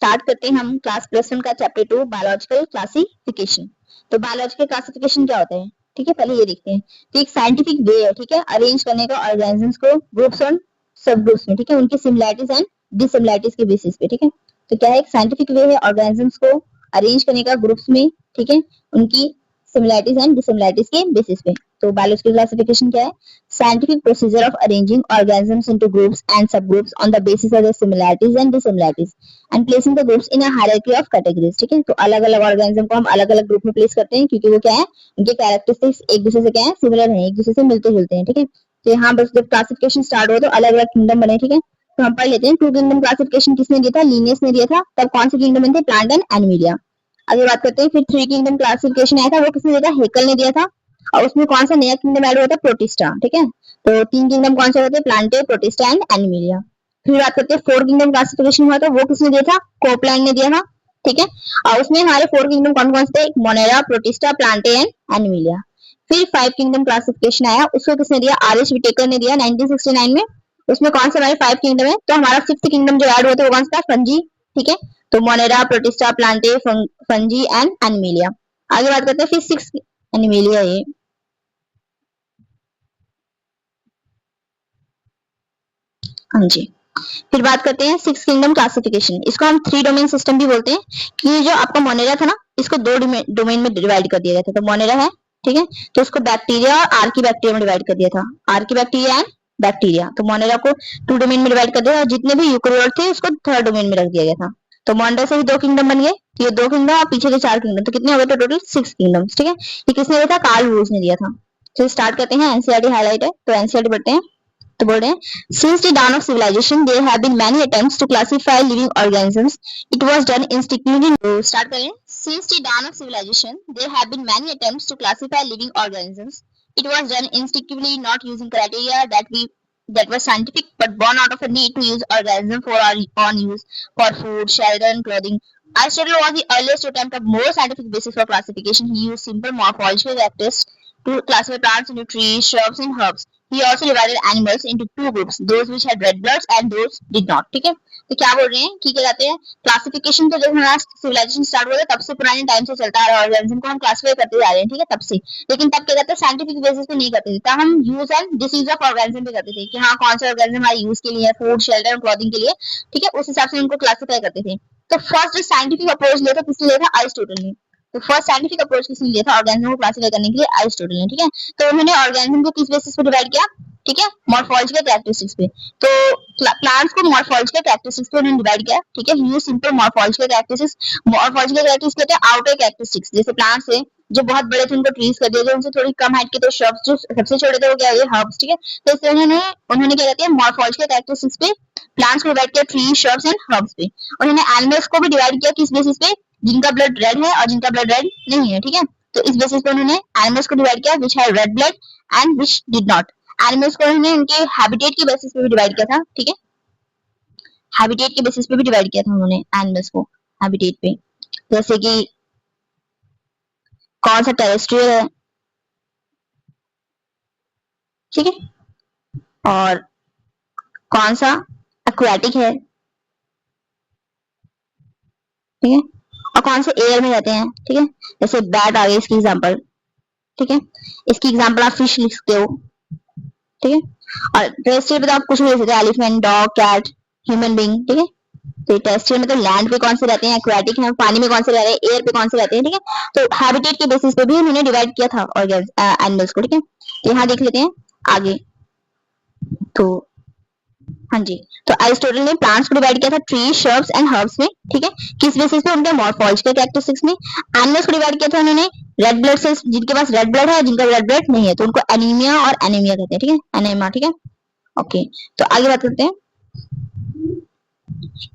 Start करते हैं हम क्लास +1 का चैप्टर 2 बायोलॉजिकल क्लासिफिकेशन। तो बायोलॉजिकल क्लासिफिकेशन क्या होता है, ठीक है, पहले ये देखते हैं। तो एक साइंटिफिक वे है, ठीक है, अरेंज करने का ऑर्गेनिजम्स को ग्रुप्स और सब ग्रुप्स में, ठीक है, उनकी सिमिलैरिटीज एंड डिसिमिलैरिटीज के बेसिस पे, ठीक है। तो क्या है, एक साइंटिफिक वे है ऑर्गेनिजम्स को अरेंज करने का ग्रुप्स में, ठीक है, उनकी सिमिलैरिटीज एंड डिसिमिलैरिटीज के बेसिस पे। तो बायोलॉजिकल क्लासिफिकेशन क्या है, scientific procedure of arranging organisms into groups and subgroups on the basis of their similarities and dissimilarities and placing the groups in a hierarchy of categories, ठीक है। तो अलग अलग ऑर्गेनिज्म को हम अलग अलग ग्रुप में प्लेस करते हैं क्योंकि वो क्या है, उनके कैरेक्टरिस्टिक्स एक दूसरे से क्या है, सिमिलर हैं, एक दूसरे से मिलते जुलते हैं, ठीक है। तो यहाँ बस जब क्लासिफिकेशन स्टार्ट हो तो अलग अलग किंगडम बने, ठीक है। तो हम पढ़ लेते हैं, टू किंगडम क्लासिफिकेशन किसने दिया था, लीनियस ने दिया था। तब कौन से किंगडम थे, प्लांट एंड एनिमलिया। आगे बात करते हैं, फिर थ्री किंगडम क्लासिफिकेशन आया था, वो किसने दिया था, हेकल ने दिया था। और उसमें कौन सा नया किंगडम ऐड हुआ था, प्रोटिस्टा, ठीक है। तो तीन किंगडम कौन से होते हैं, प्लांटे, प्रोटिस्टा एंड एनिमलिया। फिर बात करते हैं फोर किंगडम क्लासिफिकेशन हुआ था, वो किसने दिया था, कोपलैंड ने दिया था, ठीक है। और उसमें हमारे फोर किंगडम कौन कौन से थे, Monera, protista, Plantae and Animalia. फिर फाइव किंगडम क्लासिफिकेशन आया, उसको किसने दिया, आर.एच. विटेकर ने दिया 1969 में। उसमें कौन से हमारे फाइव किंगडम है, तो हमारा फिफ्थ किंगडम जो ऐड हुआ था वो कौन सा था, फंजी, ठीक है। तो Monera, protista, Plantae, fungi and Animalia. आगे बात करते हैं फिर सिक्स एनिमलिया, ये हाँ जी। फिर बात करते हैं सिक्स किंगडम क्लासिफिकेशन। इसको हम थ्री डोमेन सिस्टम भी बोलते हैं कि ये जो आपका मोनेरा था ना, इसको दो डोमेन में डिवाइड कर दिया गया था। तो मोनेरा है, ठीक है, तो उसको बैक्टीरिया और आर्की बैक्टीरिया में डिवाइड कर दिया था, आर्की बैक्टीरिया एंड बैक्टीरिया। तो मोनेरा को टू डोमेन में डिवाइड कर दिया और जितने भी यूकेरियोट थे उसको थर्ड डोमेन में रख दिया गया था। तो मोनेरा से भी दो किंगडम बन गए, ये दो किंगडम और पीछे के चार किंगडम, तो कितने हो गए टोटल सिक्स किंगडम्स, ठीक है। ये किसने दिया था, कार्ल वुल्फ ने दिया था। तो स्टार्ट करते हैं, एनसीईआरटी हाईलाइट है तो एनसीईआरटी पढ़ते हैं। तो बोल रहे हैं, since the dawn of civilization there have been many attempts to classify living organisms. It was done instinctively. Start करें, since the dawn of civilization there have been many attempts to classify living organisms. It was done instinctively, not using criteria that were scientific but born out of a need to use organisms for our own use, for food, shelter and clothing. Aristotle was the earliest to attempt a more scientific basis for classification. He used simple morphological characteristics to classify plants into trees, shrubs and herbs. He also divided animals into two groups, those which had red bloods and those did not, ठीक है। तो क्या बोल रहे हैं कि क्या कहते हैं, क्लासिफिकेशन तो जब हमारा सिविलाइजेशन स्टार्ट हुआ था तब से पुराने टाइम से चलता आ रहा है, ऑर्गेनिज्म को हम क्लासिफाई करते जा रहे हैं, ठीक है, तब से। लेकिन तब क्या कहते हैं, साइंटिफिक बेसिस पे नहीं करते थे, तब हम use and disuse of organism पे करते थे कि हाँ कौन सा ऑर्गेनिज्म हमारे यूज के लिए है, फूड, शेल्टर और क्लॉथिंग के लिए, ठीक है, उस हिसाब से उनको क्लासिफाई करते थे। तो फर्स्ट जो साइंटिफिक अप्रोच लिया था किसने लिया था, अरिस्टोटल ने। तो फर्स्ट साइंटिफिक अप्रोच किसने लिया था ऑर्गेनिज्म को क्लासिफाई करने के लिए, अरिस्टोटल ने, ठीक है। तो उन्होंने ऑर्गेनिज्म को किस बेसिस पे डिवाइड किया, ठीक है, मॉर्फोलॉजिकल कैरेक्टरिस्टिक्स पे। तो प्लांट्स को मॉर्फोलॉजिकल कैरेक्टरिस्टिक्स पे उन्होंने डिवाइड किया, ठीक है। Use simple morphological characteristics. Morphological characteristics कहते हैं आउटर कैरेक्टरिस्टिक्स, जैसे प्लांट्स है जो बहुत बड़े थे उनको ट्रीज कर दिया, जो उनसे थोड़ी कम हाइट के थे श्रब्स, जो सबसे छोटे थे वो क्या है, हर्ब्स, ठीक है। तो इससे उन्होंने क्या कहते हैं, मॉर्फोलॉजिकल कैरेक्टरिस्टिक्स पे प्लांट्स को डिवाइड किया, ट्री, श्रब्स एंड हर्ब्स पे। उन्होंने एनिमल्स को भी डिवाइड किया किस बेसिस पे, जिनका ब्लड रेड है और जिनका ब्लड रेड नहीं है, ठीक है। तो इस बेसिस पे उन्होंने एनिमल्स को डिवाइड किया which have read blood and which did not. Animals को उन्होंने उनके हैबिटेट के बेसिस पे भी डिवाइड किया था, ठीक है, हैबिटेट के बेसिस पे भी डिवाइड किया था उन्होंने एनिमल्स को, हैबिटेट पे, जैसे कि कौन सा टेरेस्ट्रियल है, ठीक है, और कौन सा एक्वाटिक है, ठीक है, और कौन से एयर में रहते हैं, ठीक है, जैसे बैट आ गई इसकी एग्जांपल, ठीक है, इसकी एग्जांपल आप फिश लिख सकते हो, ठीक है। और टेरेस्ट्रियल पे तो आप कुछ भी लिख सकते हो, elephant, dog, cat, human being, ठीक है। तो टेरेस्ट्रियल में तो लैंड पे कौन से रहते हैं, एक्वाटिक है, पानी में कौन से रह रहे हैं, एयर पे कौन से रहते हैं, ठीक है। तो हैबिटेट के बेसिस पे भी उन्होंने डिवाइड किया था एनिमल्स को, ठीक है। तो यहाँ देख लेते हैं आगे। तो हाँ जी, तो अरिस्टोटल ने प्लांट्स को डिवाइड किया था ट्री, श्रब्स एंड हर्ब्स में, ठीक है, किस बेसिस पे, उनके मॉर्फोलॉजिकल कैरेक्टरिस्टिक्स में। एनिमल्स को डिवाइड किया था उन्होंने रेड ब्लड सेल्स, जिनके पास रेड ब्लड है, जिनका रेड ब्लड नहीं है, तो उनको एनीमिया और एनीमिया कहते हैं, ठीक है, एनीमा, ठीक है, ओके। तो आगे बात करते हैं,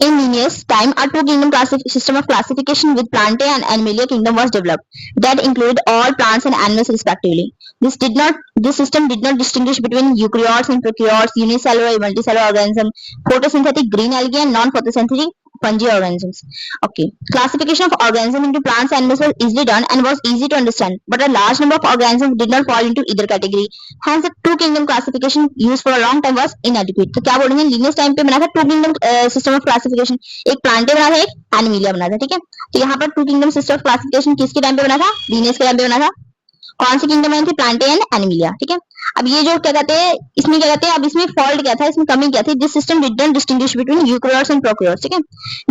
in Linnaeus' time, a two-kingdom system of classification with Plantae and Animalia kingdom was developed that included all plants and animals respectively. This system did not distinguish between eukaryotes and prokaryotes, unicellular and multicellular organisms, photosynthetic green algae and non-photosynthetic fungi organisms. Okay, classification of organisms into plants and animals was easily done and was easy to understand, but a large number of organisms did not fall into either category. Hence the two kingdom classification used for a long time was inadequate. तो क्या बोलेंगे, Linnaeus time पे बना था two kingdom system of classification, एक plantae बना था, एक एनिमिलिया बना था, ठीक है। तो यहाँ पर two kingdom system of classification किसके टाइम पे बना था, लीनियस के टाइम पे बना था। कौन सी किंगडम बनी थी, प्लांटे एंड एनिमिलिया, ठीक है। अब ये जो क्या कहते हैं, इसमें क्या कहते हैं, अब इसमें फॉल्ट क्या था, इसमें कमी क्या थी, this system didn't distinguish between eukaryotes and prokaryotes, ठीक है।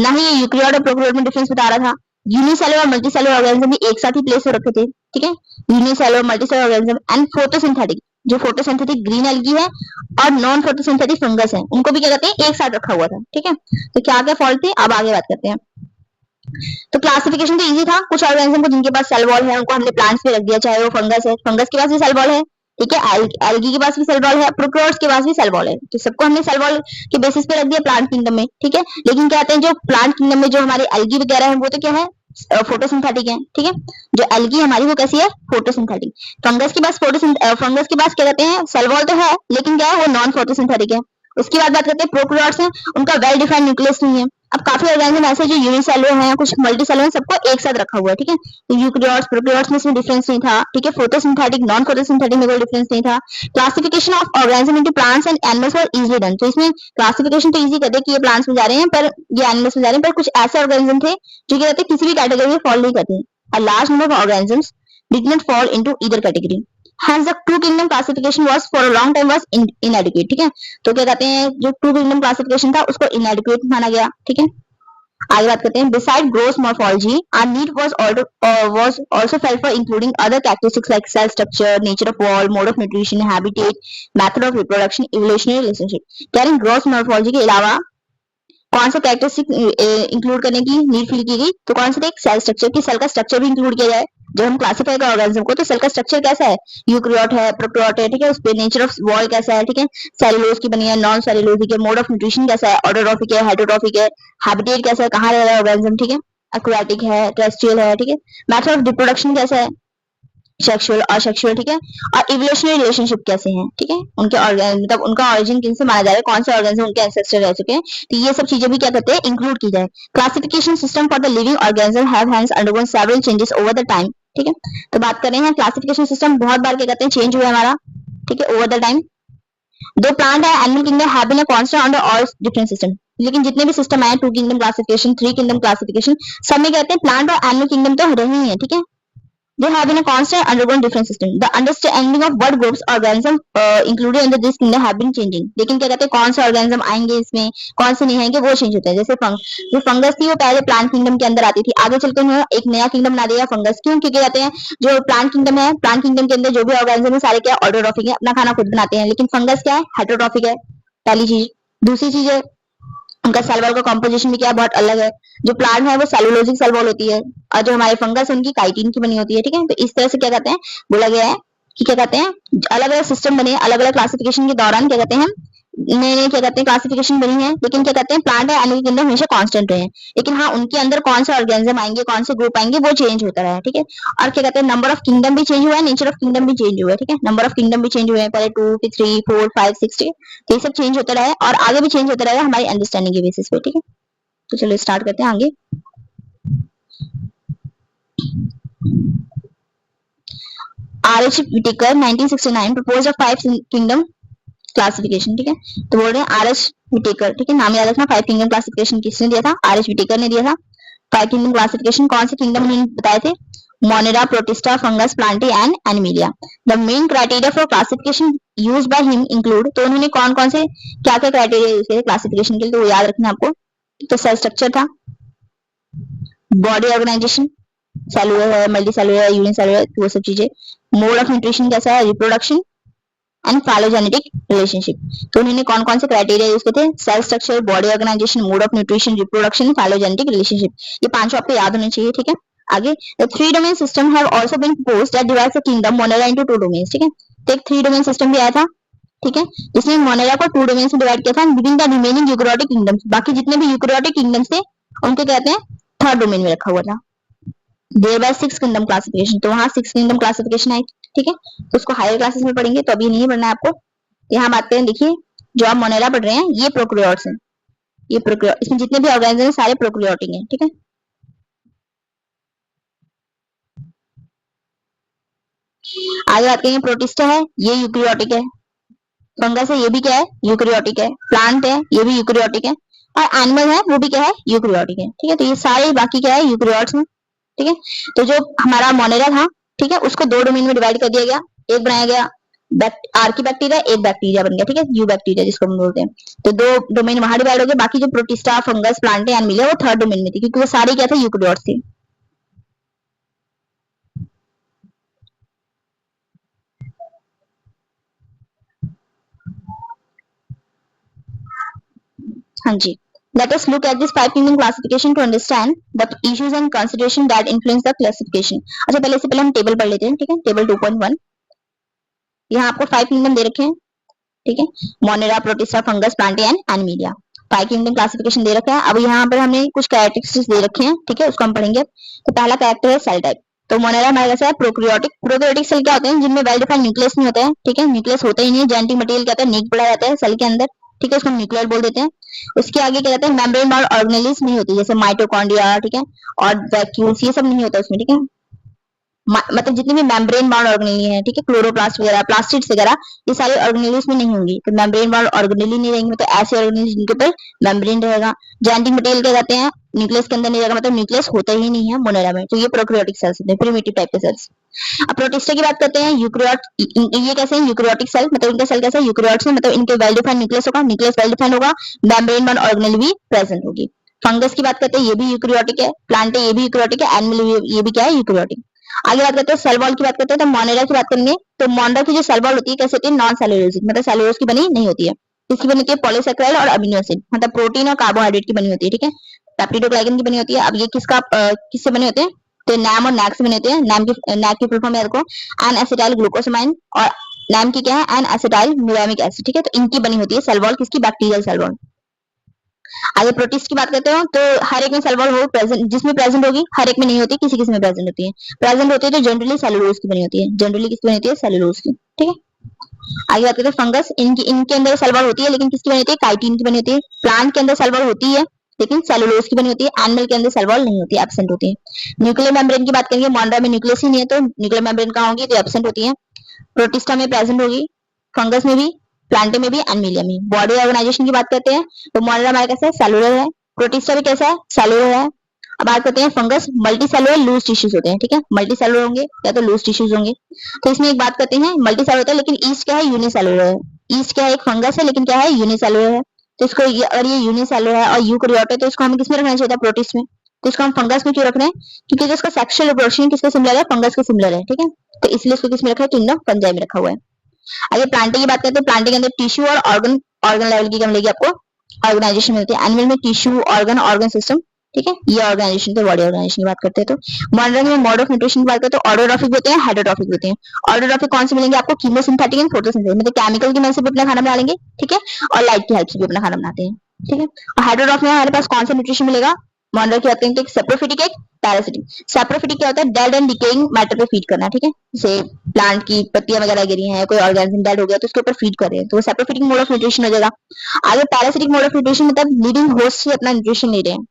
ना ही ये यूकेरियोट और प्रोकैरियोट में डिफरेंस बता रहा था। यूनिसेलुलर और मल्टीसेलुलर ऑर्गेनिज्म भी एक साथ ही प्लेस हो रखे थे, ठीक है। Unicellular multicellular organism and photosynthetic, जो फोटोसिंथेटिक ग्रीन एल्गी है और नॉन फोटोसिंथेटिक फंगस है, उनको भी क्या कहते हैं, एक साथ रखा हुआ था, ठीक है। तो क्या क्या फॉल्ट थे, अब आगे बात करते हैं। तो क्लासिफिकेशन तो इजी था, कुछ ऑर्गेनिज्म को जिनके पास सेल वॉल है उनको हमने प्लांट्स में रख दिया, चाहे वो फंगस है, फंगस के पास भी सेल वॉल है, ठीक है। एल्गी के पास भी सेल वॉल है, प्रोकैरियोट्स के पास भी सेल वॉल है, तो सबको हमने सेल वॉल के बेसिस पे रख दिया प्लांट किंगडम में, ठीक है। लेकिन क्या कहते हैं, जो प्लांट किंगडम में जो हमारे एल्गी वगैरह है वो तो क्या है, फोटोसिंथेटिक है, ठीक है। जो एल्गी हमारी वो कैसी है, फोटोसिंथेटिक। फंगस के पास फंगस के पास क्या कहते हैं, सेल वॉल तो है लेकिन क्या है, वो नॉन फोटोसिंथेटिक है। उसके बाद बात करते हैं प्रोकैरियोट्स हैं, उनका वेल डिफाइंड न्यूक्लियस नहीं है। अब काफी ऑर्गेनिज्म ऐसे जो यूनिसेलुलर हैं, कुछ मल्टीसेलुलर हैं, सबको एक साथ रखा हुआ है, ठीक है। तो यूकेरियोट्स प्रोकैरियोट्स में इसमें डिफरेंस नहीं था, ठीक है। फोटोसिंथेटिक नॉन फोटोसिंथेटिक में कोई डिफरेंस नहीं था। Classification of organism into plants and animals was easily done, तो इसमें क्लासिफिकेशन तो इजी कर दे कि ये प्लांट्स में जा रहे हैं पर ये एनिमल्स में जा रहे हैं, पर कुछ ऐसे ऑर्गेनिज्म थे जो क्या कहते हैं किसी भी कैटेगरी में फॉल नहीं करते। A large number of organisms did not fall into either category. Hence the two kingdom classification was for a long time was inadequate, ठीक है। तो क्या कहते हैं, जो टू किंगडम क्लासिफिकेशन था उसको inadequate माना गया, ठीक है। आगे बात करते हैं, beside gross morphology our need was also felt for including other characteristics like cell structure, nature of wall, mode of nutrition, habitat, method of reproduction, evolutionary relationship। कह रहे हैं gross morphology के अलावा कौन सा कैरेक्टरिस्टिक इंक्लूड करने की need feel की गई, तो कौन सा, एक सेल स्ट्रक्चर की, सेल का स्ट्रक्चर भी इंक्लूड किया जाए। जब हम क्लासिफाई कर ऑर्गेनिज्म को तो सेल का स्ट्रक्चर कैसा है, यूकेरियोट है, प्रोकैरियोट है, ठीक है। उसपे नेचर ऑफ वॉल कैसा है, ठीक है, सेलुलोज की बनी है, नॉन सेलुलोजिक है, मोड ऑफ न्यूट्रिशन कैसा है, ऑटोट्रॉफिक है, हेटेरोट्रॉफिक है, हैबिटेट कैसा है, कहाँ रह रहा है ऑर्गेनिज्म, ठीक है, एक्वाटिक है, टेरेस्ट्रियल है, ठीक है। मेथड ऑफ रिप्रोडक्शन कैसा है, सेक्सुअल और सेक्सुअल, ठीक है। और इवोल्यूशनरी रिलेशनशिप कैसे हैं, ठीक है, उनके मतलब उनका ओरिजिन किन से माना जा रहा है, कौन से ऑर्गेनिज्म उनके एंसेस्टर रह चुके हैं, तो ये सब चीजें भी क्या कहते हैं, इंक्लूड की जाए। Classification system for the living organism have has undergone several changes over the time, ठीक है। तो बात कर रहे हैं क्लासिफिकेशन सिस्टम बहुत बार क्या कहते हैं चेंज हुआ है हमारा, ठीक है, ओवर द टाइम। दो प्लांट है animal kingdom have been a constant under all different system, लेकिन जितने भी सिस्टम आए, two kingdom classification, three kingdom classification, सब में कहते हैं प्लांट और एनिमल किंगडम तो रहे ही है, ठीक है। They have been a constant undergoing different system. The understanding of what groups organism included under this kingdom have been changing. लेकिन क्या कहते हैं कौन से ऑर्गेनिज्म आएंगे इसमें, कौन से नहीं आएंगे, वो चेंज होता है। जैसे जो फंगस थी वो पहले प्लांट किंगडम के अंदर आती थी, आगे चलकर उन्होंने एक नया किंगडम बना दिया फंगस। क्यों, क्योंकि कहते हैं जो प्लांट किंगडम है, प्लांट किंगडम के अंदर जो भी ऑर्गेनिज्म है सारे क्या ऑटोट्रॉफिक है, अपना खाना खुद बनाते हैं, लेकिन फंगस क्या है, हेटेरोट्रॉफिक है, पहली चीज। दूसरी चीज है उनका सेल वॉल का कॉम्पोजिशन भी क्या बहुत अलग है। जो प्लांट है वो सेलुलोजिक सेल वॉल होती है और जो हमारे फंगस उनकी काइटिन की बनी होती है, ठीक है। तो इस तरह से क्या कहते हैं, बोला गया है कि क्या कहते हैं अलग अलग सिस्टम बने, अलग अलग क्लासिफिकेशन के दौरान क्या कहते हैं नए नए क्या कहते हैं क्लासिफिकेशन बनी है, लेकिन क्या कहते हैं प्लांट और एनिमल किंगडम हमेशा कांस्टेंट रहे हैं। लेकिन हाँ, उनके अंदर कौन से ऑर्गेनिज्म आएंगे, कौन से ग्रुप आएंगे, वो चेंज होता रहा है, ठीक है। और क्या कहते हैं नंबर ऑफ किंगडम भी चेंज हुआ है, नेचर ऑफ किंगडम भी चेंज हुआ है, ठीक है। नंबर ऑफ किंगडम भी चेंज हुए हैं, पहले 2 फिर 3 4 5 6, ये सब चेंज होता रहा है और आगे भी चेंज होता रहेगा हमारी अंडरस्टैंडिंग के बेसिस पे, ठीक है। तो चलो स्टार्ट करते हैं आगे। R H. Whittaker 1969 propose a 5 kingdom classification, ठीक है। तो बोल रहे हैं आर.एच. विटेकर, ठीक है, नाम याद रखना। 5 किंगडम क्लासिफिकेशन किसने दिया था, आर.एच. विटेकर ने दिया था। 5 किंगडम क्लासिफिकेशन कौन से किंगडम उन्होंने बताए थे, Monera, Protista, fungus, Plantae and Animalia. The main criteria for classification use by him include, तो उन्होंने कौन कौन से क्या क्या क्राइटेरिया यूज किए क्लासिफिकेशन के लिए, तो वो याद रखना आपको। तो सेल स्ट्रक्चर था, बॉडी ऑर्गेनाइजेशन, सेलुलर है, मल्टी सेलुलर है, यूनिसेलुलर, वो सब चीजें। मोड ऑफ न्यूट्रिशन कैसा है, रिप्रोडक्शन एंड फाइलोजेनेटिक रिलेशनशिप। तो उन्होंने कौन कौन से क्राइटेरिया यूज किए थे, cell structure, body organisation, mode of nutrition, reproduction, phylogenetic relationship. ये पांचों आपको याद होने चाहिए, ठीक है। आगे the 3 domain system have also been proposed that divides the kingdom Monera into 2 domains, ठीक है। तो एक 3 डोमेन सिस्टम भी आया था, ठीक है, जिसने मोनेरा को 2 डोमेन में डिवाइड किया था, giving the remaining eukaryotic kingdoms. बाकी जितने भी यूकेरियोटिक किंगडम्स थे उनको कहते हैं थर्ड डोमेन में रखा हुआ था। देयर बाय 6 किंगडम क्लासिफिकेशन, तो वहां 6 किंगडम क्लासिफिकेशन आई, ठीक है। तो उसको हायर क्लासेस में पढ़ेंगे, तो अभी नहीं पढ़ना है आपको। यहाँ बात करें, देखिए जो आप मोनेरा पढ़ रहे हैं ये प्रोकैरियोट्स हैं, ये इसमें जितने भी ऑर्गेनिज्म है सारे प्रोकैरियोटिक हैं, ठीक है। आगे बात करेंगे प्रोटिस्टा है, ये यूकैरियोटिक है। फंगस है, ये भी क्या है, यूकैरियोटिक है। प्लांट है, ये भी यूकैरियोटिक है। और एनिमल है, वो भी क्या है, यूकैरियोटिक है, ठीक है। तो ये सारे बाकी क्या है, यूकैरियोट्स हैं, ठीक है। तो जो हमारा मोनेरा था, ठीक है, उसको दो डोमेन में डिवाइड कर दिया गया। एक बनाया गया आर्की बैक्टीरिया, एक बैक्टीरिया बन गया, ठीक है, यू बैक्टीरिया जिसको हम बोलते हैं। तो दो डोमेन वहां डिवाइड हो गए। बाकी जो प्रोटिस्टा, फंगस, प्लांट, एनिमल है, वो थर्ड डोमेन में थी, क्योंकि वो सारे क्या थे, यूकैरियोट्स थे। हाँ जी। Let us look at this five kingdom classification to understand the issues and consideration that influence the classification. अच्छा, पहले से पहले हम टेबल पढ़ लेते हैं, ठीक है। टेबल 2.1, यहाँ आपको फाइव किंगडम दे रखे हैं, ठीक है। Monera, Protista, fungus, plant and animalia, five kingdom classification दे रखा है। अब यहाँ पर हमने कुछ कैरेक्टरिस्टिक्स दे रखे हैं, ठीक है, उसको हम पढ़ेंगे। तो पहला कैरेक्टर है सेल टाइप। तो मोनेरा हमारे पास है प्रोकैरियोटिक। प्रोकैरियोटिक सेल क्या होते हैं, जिनमें वेल डिफाइंड न्यूक्लियस नहीं होता है, ठीक है, न्यूक्लियस होता ही नहीं है। जेनेटिक मटेरियल क्या होता है, नीक पड़ा रहता है सेल के अंदर, ठीक है, उसको हम न्यूक्लियर बोल देते हैं। उसके आगे क्या कहते हैं, मेम्ब्रेन बाउंड ऑर्गेनेल्स नहीं होती, जैसे माइटोकॉन्ड्रिया, ठीक है, और वैक्यूल्स, ये सब नहीं होता उसमें, ठीक है। मतलब जितनी भी मेम्ब्रेन बाउंड ऑर्गेनेली है, ठीक है, क्लोरोप्लास्ट वगैरह, प्लास्टिड्स वगैरह, ये सारे ऑर्गेनेल्स में नहीं होंगी। तो मेम्ब्रेन बाउंड ऑर्गेनेली नहीं रहेंगे, मतलब ऐसे ऑर्गेनेल्स जिनके ऊपर मेम्ब्रेन रहेगा। जेनेटिक मटेरियल क्या कहते हैं, न्यूक्लियस के अंदर नहीं रहेगा, मतलब न्यूक्लियस होता ही नहीं है मोनेरा में। तो ये प्रोकैरियोटिक सेल्स होते हैं, प्रिमिटिव टाइप के सेल्स। अब प्रोटिस्टा की बात करते हैं, यूकैरियोट, ये कैसे हैं, यूकैरियोटिक सेल, मतलब इनका सेल कैसा है, यूकैरियोट्स में, मतलब इनके वेल डिफाइंड न्यूक्लियस होगा, न्यूक्लियस वेल डिफाइंड होगा, मेम्ब्रेन बाउंड ऑर्गेनेल भी प्रेजेंट होगी। फंगस की बात करते हैं, ये भी यूकैरियोटिक है। प्लांट है, ये भी यूकैरियोटिक है। एनिमल, ये भी क्या है, यूकैरियोटिक। आगे बात करते हैं सेल वॉल की बात करते हैं, तो मोनेरा की बात करेंगे। तो मोनेरा की जो सेल वॉल होती है कैसे होती है, नॉन सेलुलोजिक, मतलब सेलुलोज की बनी नहीं होती है। इसकी बनी होती है पॉलीसेकेराइड और अमीनो एसिड, मतलब प्रोटीन और कार्बोहाइड्रेट की बनी होती है, ठीक है। पेप्टिडोग्लाइकन की बनी होती है। अब ये किससे बने होते हैं, तो नैम और नैक से बने होते हैं। नैक की फुल फॉर्म है देखो, एन एसिटाइल ग्लूकोसामाइन, और नैम की क्या है, एन एसिटाइल म्यूरामिक एसिड, ठीक है। तो इनकी बनी होती है सेल वॉल, किसकी, बैक्टीरियल सेल वॉल। आगे प्रोटिस्ट की बात करते हो, तो हर एक में सेल वॉल हो प्रेजेंट, जिसमें प्रेजेंट होगी, हर एक में नहीं होती, किसी किसी में प्रेजेंट होती है। प्रेजेंट होती है तो जनरली सेलुलोज की बनी होती है, जनरली किसकी बनी होती है, सेलुलोज की, ठीक है। आगे बात करते हैं फंगस, इनके अंदर सेल वॉल होती है, लेकिन किसकी बनी होती है, काइटिन की बनी होती है। प्लांट के अंदर सेल वॉल होती है, लेकिन सेलुलोज की बनी होती है। एनिमल के अंदर सेल वॉल नहीं होती है, एब्सेंट होती है। न्यूक्लियर मेम्ब्रेन की बात करेंगे, मोनेरा में न्यूक्लियस ही नहीं है, तो न्यूक्लियर मेम्ब्रेन कहाँ होगी, तो एब्सेंट होती है। प्रोटिस्टा में प्रेजेंट होगी, फंगस में भी, प्लांट में भी, एनिमिलिया में। बॉडी ऑर्गेनाइजेशन की बात करते हैं, तो मोनेरा हमारा कैसा है, सेलुलर है। प्रोटिस्टा भी कैसा है, सेलुलर है। अब बात करते हैं fungus, multicellular loose tissues होते हैं, ठीक है, मल्टी सेलुलर होंगे या तो लूज टिश्यूज होंगे। तो इसमें एक बात करते हैं, मल्टी सेलुलर होता है, लेकिन ईस्ट क्या है, यूनिसेलुलर है। ईस्ट क्या है, एक फंगस है, लेकिन क्या है, यूनिसेलुलर है। तो इसको और ये यूनिसेलुलर है और यूकैरियोट है, तो इसको हमें किसमें रखना चाहिए था, प्रोटिस्ट में। तो इसको हम फंगस में क्यों रख रहे हैं, क्योंकि जो इसका सेक्सुअल रिप्रोडक्शन किसके सिमिलर है, फंगस के सिमिलर है, ठीक है। तो इसलिए इसको किसमें रखा है, किंगडम फंजाई में रखा हुआ है। आगे प्लांटिंग की बात करते हैं, प्लांटिंग के अंदर टिश्यू और ऑर्गन, ऑर्गन लेवल की क्या मिलेगी आपको, ऑर्गेनाइजेशन मिलती है। एनिमल में टिश्यू, ऑर्गन, ऑर्गन सिस्टम, ठीक है, ये ऑर्गेनाइजेशन तो बॉडी ऑर्गेनाइजेशन की बात करते हैं। तो मॉडर्न में मोड ऑफ न्यूट्रिशन की बात करते हैं, ऑर्डोट्रॉफिक होते हैं, हाइड्रोट्रॉफिक होते हैं। ऑर्डोट्रॉफिक कौन से मिलेंगे आपको, कीमोसिंथेटिक एंड फोटोसिंथेटिक, मतलब केमिकल की मदद से भी अपना खाना बना लेंगे, ठीक है, और लाइट की हेल्प से भी अपना खाना बनाते हैं, ठीक है। और हाइड्रोट्रॉफिक में हमारे पास कौन सा न्यूट्रिशन मिलेगा, मॉडर्न की बात करेंगे, एक सेप्रोफिटिक, एक पैरासिटिक। सेप्रोफिटिक क्या होता है, डेड एंड डिकेइंग मैटर पे फीड करना, ठीक है, जैसे प्लांट की पत्तियां वगैरह गिरी हैं, कोई ऑर्गेनिज्म डेड हो गया तो उसके ऊपर फीड कर रहे हैं, तो वो सेप्रोफिटिक मोड ऑफ न्यूट्रिशन हो जाएगा। आगे पैरासिटिक मोड ऑफ न्यूट्रिशन मतलब लिविंग होस्ट से अपना न्यूट्रिशन ले रहे हैं,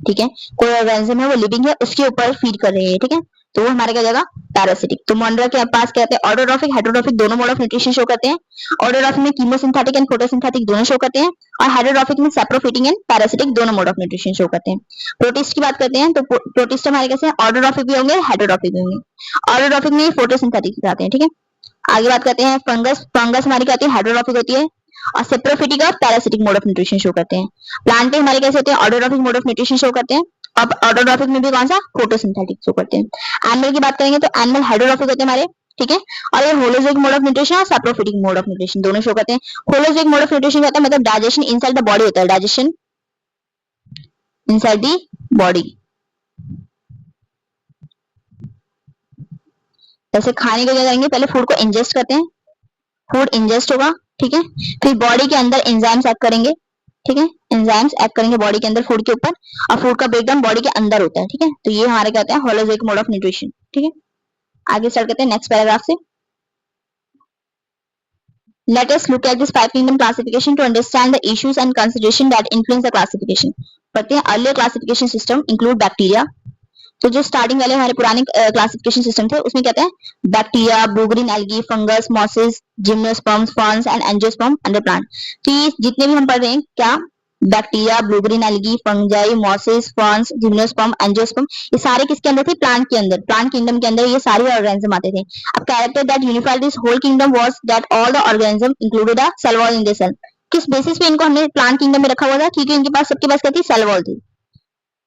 ठीक है, कोई ऑर्गेनिज्म है वो लिविंग है, उसके ऊपर फीड कर रहे हैं, ठीक है, तो वो हमारे क्या जाएगा, पैरासिटिक। तो मोनेरा के पास क्या कहते हैं, ऑर्डोट्रॉफिक, हाइड्रोट्रॉफिक दोनों मोड ऑफ न्यूट्रिशन शो करते हैं। ऑर्डोट्रॉफिक में कीमोसिंथेटिक एंड फोटोसिंथेटिक दोनों शो करते हैं, और हाइड्रोट्रॉफिक में सेप्रोफिटिक एंड पैरासिटिक दोनों मोड ऑफ न्यूट्रिशन शो करते हैं। प्रोटिस्ट की बात करते हैं, तो प्रोटिस्ट हमारे कैसे हैं, ऑर्डोट्रॉफिक भी होंगे, हाइड्रोट्रॉफिक भी होंगे। ऑर्डोट्रॉफिक में फोटोसिंथेटिक आते हैं, ठीक है। आगे बात करते हैं फंगस, फंगस हमारी क्या होती है, हाइड्रोट्रॉफिक होती है, और सेप्रोफिटिक और parasitic mode of nutrition show करते हैं। प्लांट हमारे कैसे होते हैं, ऑर्डोट्रॉफिक मोड ऑफ न्यूट्रिशन शो करते हैं। अब ऑर्डोट्रॉफिक में भी कौन सा, फोटोसिंथेटिक शो करते हैं। एनिमल की बात करेंगे तो एनिमल हाइड्रोट्रॉफिक होते हैं हमारे, ठीक है, और ये होलोजोइक मोड ऑफ न्यूट्रिशन और सेप्रोफिटिक मोड ऑफ न्यूट्रिशन दोनों शो करते हैं। होलोजोइक मोड ऑफ न्यूट्रिशन होता है मतलब डाइजेशन इनसाइड द बॉडी होता है, डाइजेशन इनसाइड द बॉडी। जैसे खाने को क्या करेंगे, पहले फूड को इंजेस्ट करते हैं, फूड इंजेस्ट होगा, ठीक है, फिर बॉडी के अंदर एंजाइम्स एक्ट करेंगे, ठीक है, एंजाइम्स एक्ट करेंगे बॉडी के अंदर फूड के ऊपर, और फूड का ब्रेकडाउन बॉडी के अंदर होता है, ठीक है। तो ये हमारे क्या होता है, होलोजोइक मोड ऑफ न्यूट्रिशन, ठीक है। आगे स्टार्ट करते हैं नेक्स्ट पैराग्राफ से। Let us look at this five kingdom classification to understand the issues and consideration that influence the classification. पढ़ते हैं earlier classification system include bacteria. तो जो स्टार्टिंग वाले हमारे पुराने क्लासिफिकेशन सिस्टम थे उसमें कहते हैं bacteria, blue green algae, fungus, mosses, gymnosperms, ferns and angiosperm under plant. तो ये जितने भी हम पढ़ रहे हैं क्या bacteria, blue green algae, fungi, mosses, ferns, gymnosperm, angiosperm, ये सारे किसके अंदर थे? प्लांट के अंदर, प्लांट किंगडम के अंदर ये सारे ऑर्गेनिज्म आते थे। अब character that unified this whole kingdom was that all the organism included a cell wall in the cell. किस बेसिस पे इनको हमने प्लांट किंगडम में रखा हुआ था? क्योंकि इनके पास सबके पास क्या थी? सेल वॉल थी।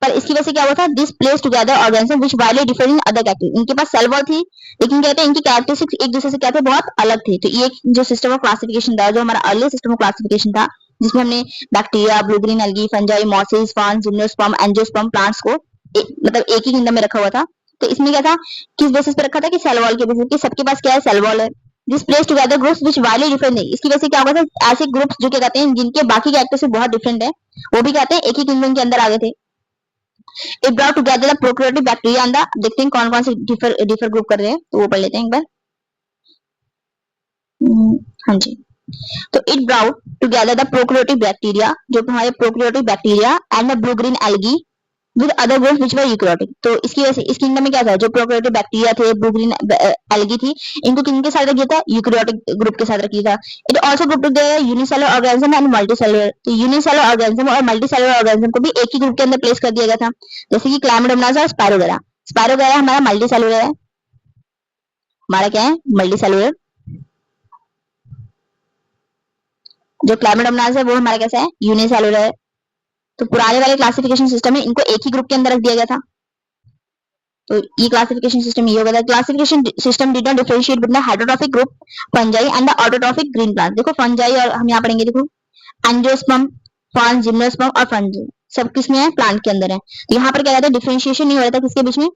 पर इसकी वजह से क्या हुआ था? This place together organism which widely differ in other character. इनके पास सेल वॉल थी लेकिन कहते हैं इनकी कैरेक्टरिस्टिक्स एक दूसरे से क्या थे? बहुत अलग थे। तो ये जो सिस्टम ऑफ क्लासिफिकेशन था, जो हमारा अर्ली सिस्टम ऑफ क्लासिफिकेशन था, जिसमें हमने bacteria, blue green algae, fungi, mosses, ferns, gymnosperm, angiosperm plants को मतलब एक ही किंगडम में रखा हुआ था। तो इसमें क्या था? किस बेसिस पे रखा था? कि सेल वॉल के बेसिस पे। सबके पास क्या है? सेल वॉल है। This place together groups which widely different है। इसकी वजह से क्या होगा था? ऐसे ग्रुप्स जो क्या कहते हैं जिनके बाकी कैरेक्टर से बहुत डिफरेंट है, वो भी कहते हैं एक ही किंगडम के अंदर आ गए थे। It brought together the prokaryotic bacteria and the, देखते हैं कौन कौन से डिफर ग्रुप कर रहे हैं, तो वो पढ़ लेते हैं एक बार। हाँ जी। तो it brought together the prokaryotic bacteria, जो हमारे prokaryotic bacteria and the blue green algae with other groups which were eukaryotic. तो इसकी वजह से इस किंगडम में क्या था? जो प्रोकैरियोटिक बैक्टीरिया थे, ब्लू ग्रीन एल्गी थी, इनको किनके साथ रख दिया था? यूकैरियोटिक ग्रुप के साथ रख दिया था। It also group together unicellular organism and multicellular. तो यूनिसेलुलर ऑर्गेनिज्म और मल्टीसेलुलर ऑर्गेनिज्म को भी एक ही ग्रुप के अंदर प्लेस कर दिया गया था, जैसे कि क्लैमिडोमोनास और स्पायरोगेरा। स्पायरोगेरा हमारा मल्टीसेलुलर है, हमारा क्या है? मल्टीसेलुलर। जो क्लैमिडोमोनास है वो हमारा कैसा है? यूनिसेलुलर है। तो पुराने वाले क्लासिफिकेशन सिस्टम में इनको एक ही ग्रुप के अंदर रख दिया गया था। तो ये क्लासिफिकेशन सिस्टम ये हो गया था। Classification system did not differentiate between the heterotrophic group fungi and the autotrophic green plant. देखो फंजाई और हम यहाँ पढ़ेंगे, देखो एंजियोस्पर्म, फर्न, जिम्नोस्पर्म और फंजाई सब किसमें है? प्लांट के अंदर है। तो यहाँ पर क्या कहते हैं? डिफरेंशिएशन नहीं हो रहा था किसके बीच में?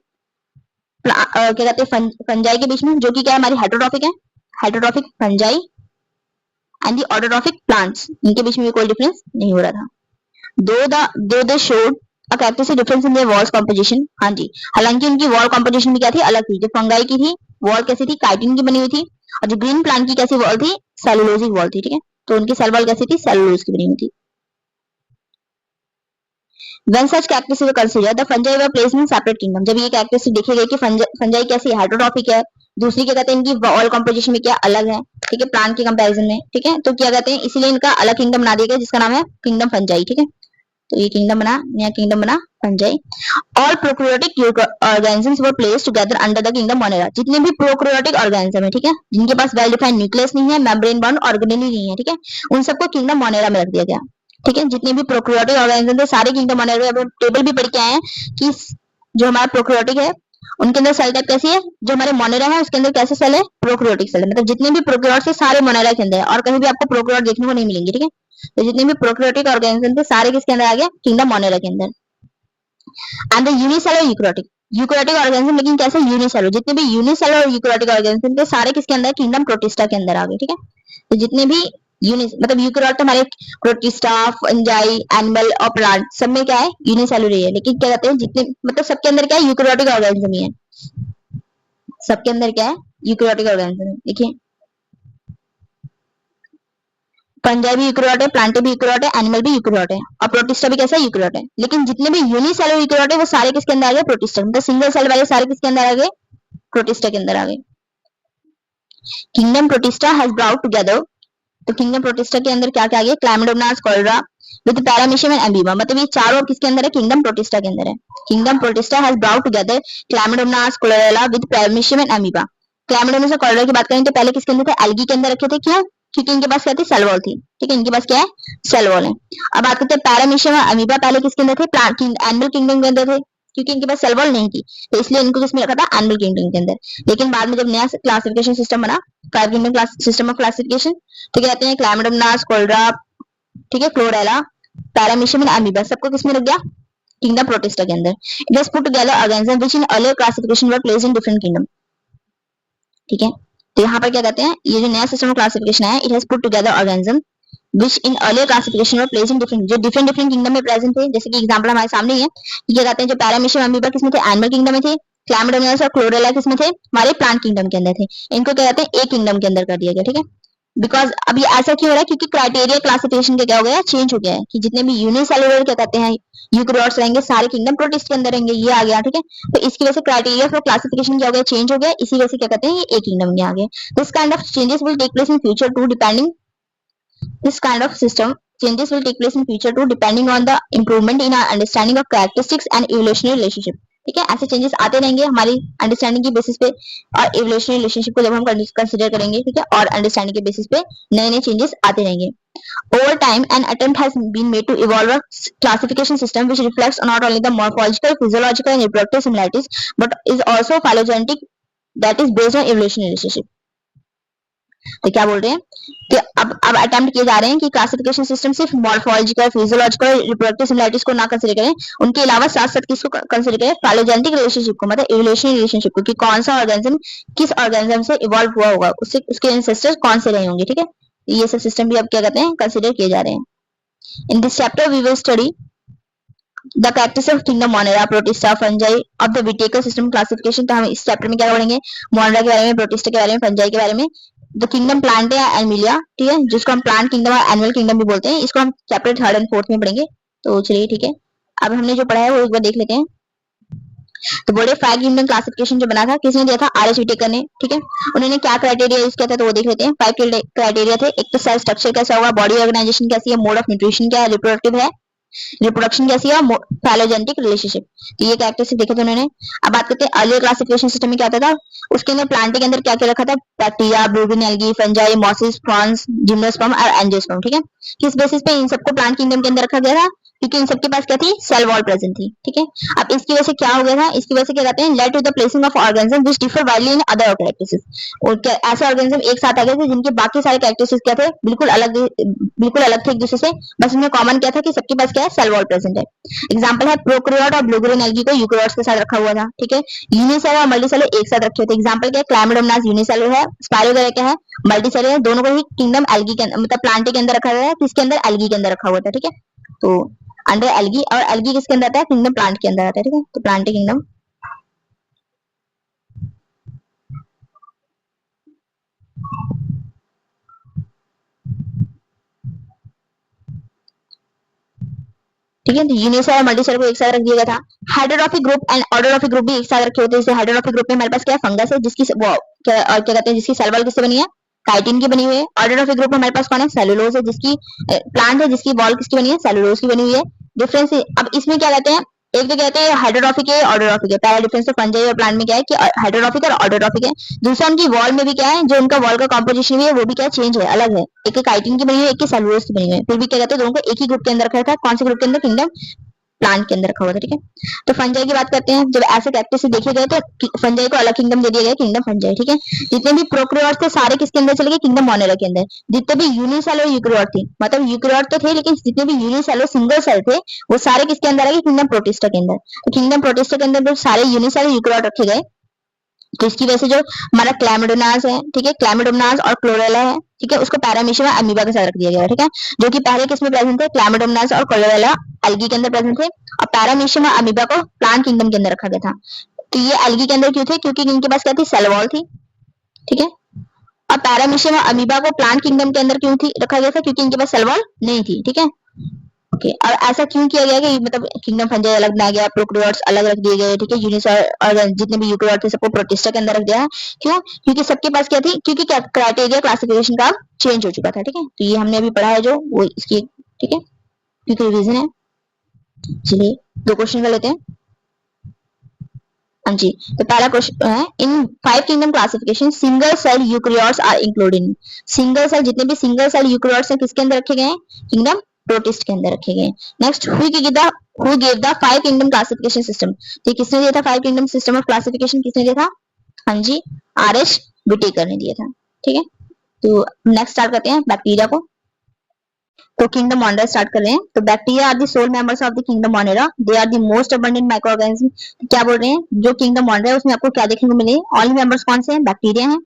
क्या कहते हैं? फंजाई के बीच में, जो कि क्या है? हमारी हेटेरोट्रॉफिक है, heterotrophic fungi and the autotrophic plants, इनके बीच में कोई डिफरेंस नहीं हो रहा था। दो they showed a characteristic difference in their walls composition. हाँ जी, हालांकि उनकी वॉल कंपोजिशन भी क्या थी? अलग थी। जो फंगाई की थी वॉल कैसी थी? काइटिन की बनी हुई थी। और जो ग्रीन प्लांट की कैसी वॉल थी? सेलुलोजिक वॉल थी। ठीक है, तो उनकी सेल वॉल कैसी थी? सेलुलोज की बनी हुई थी। When such characteristics were considered, the fungi were placed in separate kingdom. जब ये कैरेक्टरिस्टिक देखे गए कि फंजाई कैसी हेटेरोट्रॉफिक है, दूसरी क्या कहते हैं? इनकी वॉल कंपोजिशन में क्या अलग है, ठीक है, प्लांट के कंपैरिजन में। ठीक है, तो क्या कहते हैं? इसीलिए इनका अलग किंगडम बना दिया गया जिसका नाम है किंगडम फंजाई। ठीक है, तो ये किंगडम बना, नया किंगडम बना fungi. All prokaryotic organisms were placed together under the kingdom Monera. जितने भी प्रोकैरियोटिक ऑर्गेनिज्म है, ठीक है, जिनके पास वेल डिफाइंड न्यूक्लियस नहीं है, मेम्ब्रेन बाउंड ऑर्गेनेली नहीं है, ठीक है, उन सबको किंगडम मोनेरा में रख दिया गया। ठीक है, जितने भी प्रोकैरियोटिक ऑर्गेनिज्म थे सारे किंगडम मोनेरा में। टेबल भी पढ़ के आए हैं कि जो हमारा प्रोकैरियोटिक है उनके अंदर सेल टाइप कैसी है? जो हमारे मोनेरा है उसके अंदर कैसे सेल है? प्रोकैरियोटिक सेल है। मतलब जितने भी प्रोकैरियोट से सारे मोनेरा के अंदर है, और कहीं भी आपको प्रोकैरियोट देखने को नहीं मिलेंगे। ठीक है, तो जितने भी प्रोकैरियोटिक ऑर्गेनिज्म थे सारे किसके अंदर आ गया? किंगडम मोनेरा के अंदर। And the unicellular eukaryotic, eukaryotic organism लेकिन कैसे? यूनिसेलुलर। जितने भी यूनिसेलुलर यूकैरियोटिक ऑर्गेनिज्म थे सारे किसके अंदर? किंगडम प्रोटिस्टा के अंदर आ गए। ठीक है, तो जितने भी मतलब यूकैरियोट हमारे प्रोटिस्टा, फंजाई, एनिमल और प्लांट सब में क्या है? यूनिसेलुलर है। लेकिन क्या कहते हैं? जितने मतलब सबके अंदर क्या है? यूकैरियोटिक ऑर्गेनिज्म ही है। सबके अंदर क्या है? Eukaryotic organism. देखिए फंजाई भी यूकैरियोट है, प्लांट भी यूकैरियोट है, एनिमल भी यूकैरियोट है, और प्रोटिस्टा भी कैसा है? यूकैरियोट है। लेकिन जितने भी यूनिसेलुलर यूकैरियोट है वो सारे किसके अंदर आ गए? प्रोटिस्टा। मतलब सिंगल सेल वाले सारे किसके अंदर आ गए? प्रोटिस्टा के अंदर आ गए। Kingdom Protista has brought together, तो किंगडम प्रोटिस्टा के अंदर क्या क्या आ गया? Chlamydomonas, chlorella with paramecium and amoeba. मतलब ये चारों किसके अंदर है? किंगडम प्रोटिस्टा के अंदर है। Kingdom Protista has brought together Chlamydomonas, chlorella with paramecium and amoeba. Chlamydomonas और कॉलरा की बात करें तो पहले किसके अंदर थे? एल्गी के अंदर रखे थे। क्यों? क्योंकि इनके पास क्या थी? सेल वॉल थी। ठीक है, इनके पास क्या है? सेल वॉल है। अब बात करते हैं पैरामीशियम और अमीबा पहले किसके अंदर थे? प्लांट एनिमल किंगडम के अंदर थे, क्योंकि इनके पास सेल वॉल नहीं थी, तो इसलिए इनको किसमें रखा था? एनिमल किंगडम के अंदर। लेकिन बाद में जब नया क्लासिफिकेशन सिस्टम बना, five kingdom class system of classification, तो कहते हैं क्लैमिडोमोनास, कॉलरा, ठीक है, क्लोरेला, पैरामीशियम एंड अमीबा सबको किसमें रख दिया? किंगडम प्रोटिस्टा के अंदर। It was put together organism which in earlier classification were placed in different kingdom. ठीक है, तो यहाँ पर क्या कहते हैं? ये जो नया सिस्टम ऑफ क्लासिफिकेशन है, it has put together organism which in earlier classification were placed in different, जो different किंगडम में प्रेजेंट थे। जैसे कि एग्जांपल हमारे सामने ही है, क्या कहते हैं? जो पैरामीशियम अमीबा किसमें थे? एनिमल किंगडम में थे। क्लैमिडोमोनास और क्लोरेला किसमें थे? हमारे प्लांट किंगडम के अंदर थे। इनको क्या कहते हैं? एक किंगडम के अंदर कर दिया गया। ठीक है, बिकॉज अभी ऐसा क्यों हो रहा है, क्योंकि क्राइटेरिया क्लासिफिकेशन का क्या हो गया है, चेंज हो गया है कि जितने भी यूनिसेलुलर क्या कहते हैं यूकेरियोट्स रहेंगे सारे किंगडम प्रोटिस्ट के अंदर रहेंगे, ये आ गया। ठीक है, तो इसकी वजह से क्राइटेरिया फॉर क्लासिफिकेशन क्या हो गया, चेंज हो गया, इसी वजह से क्या कहते हैं ये एक किंगडम में आ गए। This kind of changes will take place in future too depending this kind of system changes will take place in future too depending on the improvement in our understanding of characteristics and evolutionary relationship। ठीक है, ऐसे changes आते रहेंगे हमारी understanding की basis पे और evolutionary relationship को जब हम कंसीडर करेंगे, ठीक है, और अंडरस्टैंडिंग के बेसिस पे नए नए चेंजेस आते रहेंगे। Over time, an attempt has been made to evolve a classification system which reflects not only the morphological, physiological, and reproductive similarities, but is also phylogenetic, that is based on evolutionary relationship। तो क्या बोल रहे हैं कि अब attempt किए जा रहे हैं कि क्लासिफिकेशन सिस्टम सिर्फ मॉर्फोलॉजिकल, फिजियोलॉजिकल, रिप्रोडक्टिव सिमिलरिटीज को ना कंसीडर करें, उनके अलावा साथ साथ किसको कंसीडर करें, फाइलोजेनेटिक रिलेशनशिप को, मतलब इवोल्यूशनरी रिलेशनशिप को, कि कौन सा ऑर्गेनिज्म किस ऑर्गेनिज्म से इवॉल्व हुआ होगा, उससे उसके एंसेस्टर्स कौन से रहे होंगे। ठीक है, ये सब सिस्टम भी अब क्या कहते हैं कंसीडर किए जा रहे हैं। In this chapter we will study the characteristics of kingdom Monera, Protista, Fungi of the Whittaker system classification. तो हम इस चैप्टर में क्या पढ़ेंगे, मोनेरा के बारे में, प्रोटिस्टा के बारे में, फंजाई के बारे में, द किंगडम प्लांट या एनिमिलिया, ठीक है, जिसको हम प्लांट किंगडम और एनिमल किंगडम भी बोलते हैं। इसको हम चैप्टर 3rd और 4th में पढ़ेंगे। तो चलिए ठीक है, अब हमने जो पढ़ा है वो एक बार देख लेते हैं। तो बोले 5 किंगडम क्लासिफिकेशन जो बना था किसने दिया था, आर.एच. विटेकर ने। ठीक है, उन्होंने क्या क्राइटेरिया यूज किया था तो वो देख लेते हैं। 5 क्राइटेरिया थे। एक तो सेल स्ट्रक्चर कैसा होगा, बॉडी ऑर्गेनाइजेशन कैसी है, मोड ऑफ न्यूट्रिशन क्या है, रिप्रोडक्टिव है, रिप्रोडक्शन कैसी है, फाइलोजेनेटिक रिलेशनशिप, ये कैरेक्टरिस्टिक देखे थे उन्होंने। अब बात करते हैं अर्लियर क्लासिफिकेशन सिस्टम में क्या होता था, उसके अंदर प्लांट के अंदर क्या क्या रखा था, bacteria, blue green algae, fungi, mosses, prawns, gymnosperm और एंजियोस्पर्म। ठीक है, किस बेसिस पे इन सबको प्लांट किंगडम के अंदर रखा गया था, क्योंकि इन सबके पास क्या थी, सेल वॉल प्रेजेंट थी। ठीक है, अब इसकी वजह से क्या हो गया था, इसकी वजह से क्या कहते हैं, led to the placing of organism which differ widely in other characteristics, और ऐसे ऑर्गेनिज्म एक साथ आ गए थे जिनके बाकी सारे कैरेक्टरिस्टिक्स क्या थे, बिल्कुल अलग थे एक दूसरे से, बस इनमें कॉमन क्या था कि सबके पास क्या है, सेल वॉल प्रेजेंट है। एग्जांपल है प्रोकैरियोट और ब्लूग्रीन एल्गी को यूकेरियोट्स के साथ रखा हुआ था। ठीक है, यूनिसेलुलर और मल्टीसेलुलर एक साथ रखे थे। एग्जांपल क्या है, क्लामिडोमोनास यूनिसेलुलर है, स्पाइरोगेरा क्या है, मल्टीसेलुलर है, दोनों को ही किंगडम एल्गी के मतलब प्लांट के अंदर रखा गया है, किसके अंदर, एल्गी के अंदर रखा हुआ था। ठीक है, तो अंडर एल्गी, और एल्गी किसके अंदर आता है, किंगडम प्लांट के अंदर आता है। ठीक है, तो प्लांट किंगडम। ठीक है, तो यूनिसेलुलर और मल्टीसेलुलर को एक साथ रख दिया गया था। हाइड्रोट्रॉफिक ग्रुप एंड ऑर्डोट्रॉफिक ग्रुप भी एक साथ रखे होते हैं। जैसे हाइड्रोट्रॉफिक ग्रुप में हमारे पास क्या है, फंगस है, जिसकी क्या कहते हैं, जिसकी सेल वॉल किससे बनी है, काइटिन की बनी हुई है। ऑर्डोट्रॉफिक ग्रुप में हमारे पास कौन है, सेलुलोज है, जिसकी प्लांट है जिसकी वॉल किसकी बनी है, सेलुलोज की बनी हुई है। डिफरेंस अब इसमें क्या कहते हैं, एक तो कहते हैं हाइड्रोट्रॉफिक है, ऑर्डोट्रॉफिक है। पहला डिफरेंस तो फंजाई और प्लांट में क्या है कि हाइड्रोट्रॉफिक और ऑर्डोट्रॉफिक है। दूसरा उनकी वॉल में भी क्या है, जो उनका वॉल का कॉम्पोजिशन भी है वो भी क्या चेंज है, अलग है। एक काइटिन की बनी हुई है, एक की सेलुलोज की बनी हुई है, फिर भी क्या कहते हैं दोनों को एक ही ग्रुप के अंदर रखा था। कौन से ग्रुप के अंदर, किंगडम प्लांट के अंदर रखा हुआ था। ठीक है, तो फंजाई की बात करते हैं। जब ऐसे कैरेक्टरिस्टिक देखे गए तो फंजाई को अलग किंगडम दे दिया गया, किंगडम फंजाई। ठीक है, जितने भी प्रोकैरियोट्स थे सारे किसके अंदर चले गए, किंगडम मोनेरा के अंदर। जितने भी यूनिसेलुलर यूकेरियोट थे, मतलब यूकेरियोट तो थे लेकिन जितने भी यूनिसेलुलर सिंगल सेल थे वो सारे किसके अंदर आ गए, किंगडम प्रोटिस्टा के अंदर। तो किंगडम प्रोटिस्टा के अंदर जो सारे यूनिसेलुलर यूकेरियोट रखे गए, तो इसकी वजह से जो हमारा क्लैमिडोनास है, ठीक है, क्लैमिडोमोनास और क्लोरेला है, ठीक है, उसको पैरामीशियम अमीबा के साथ रख दिया गया है। ठीक है, जो कि पहले किसमें प्रेजेंट थे, क्लैमिडोमोनास और क्लोरेला एल्गी के अंदर प्रेजेंट थे, और पैरामीशियम और अमीबा को प्लांट किंगडम के अंदर रखा गया था। तो ये एल्गी के अंदर क्यों थे, क्योंकि इनके पास क्या थी, सेल वॉल थी। ठीक है, और पैरामीशियम और अमीबा को प्लांट किंगडम के अंदर क्यों थी रखा गया था, क्योंकि इनके पास सेल वॉल नहीं थी। ठीक है, ओके, और ऐसा क्यों किया गया कि मतलब किंगडम फंजाई अलग बनाया गया, प्रोकैरियोट्स अलग रख दिए गए। ठीक है, यूनिसेलुलर और जितने भी यूकेरियोट थे सबको प्रोटिस्टा के अंदर रख दिया। क्यों, क्योंकि सबके पास क्या थी, क्योंकि क्राइटेरिया क्लासिफिकेशन का चेंज हो चुका था। ठीक है, तो ये हमने अभी पढ़ा है जो वो इसकी, ठीक है, क्योंकि रिवीजन है। चलिए 2 क्वेश्चन कर लेते हैं। हाँ जी, तो पहला क्वेश्चन है, in 5 kingdom classification single cell eukaryotes are included. Single cell, जितने भी सिंगल सेल यूकेरियोट्स हैं किसके अंदर रखे गए हैं, किंगडम प्रोटिस्ट के अंदर रखे गए। Next, who gave the 5 kingdom classification system. तो किसने दिया था 5 किंगडम सिस्टम ऑफ क्लासिफिकेशन, किसने दिया था, हाँ जी, आर.एच. विटेकर ने दिया था। ठीक है, तो नेक्स्ट स्टार्ट करते हैं बैक्टीरिया को। तो किंगडम मोनेरा स्टार्ट कर रहे हैं। तो bacteria are the sole members of the kingdom Monera, they are the most abundant microorganism. क्या बोल रहे हैं, जो किंगडम मोनेरा है उसमें आपको क्या देखने को मिले, ऑल मेंबर्स कौन से हैं, बैक्टीरिया हैं।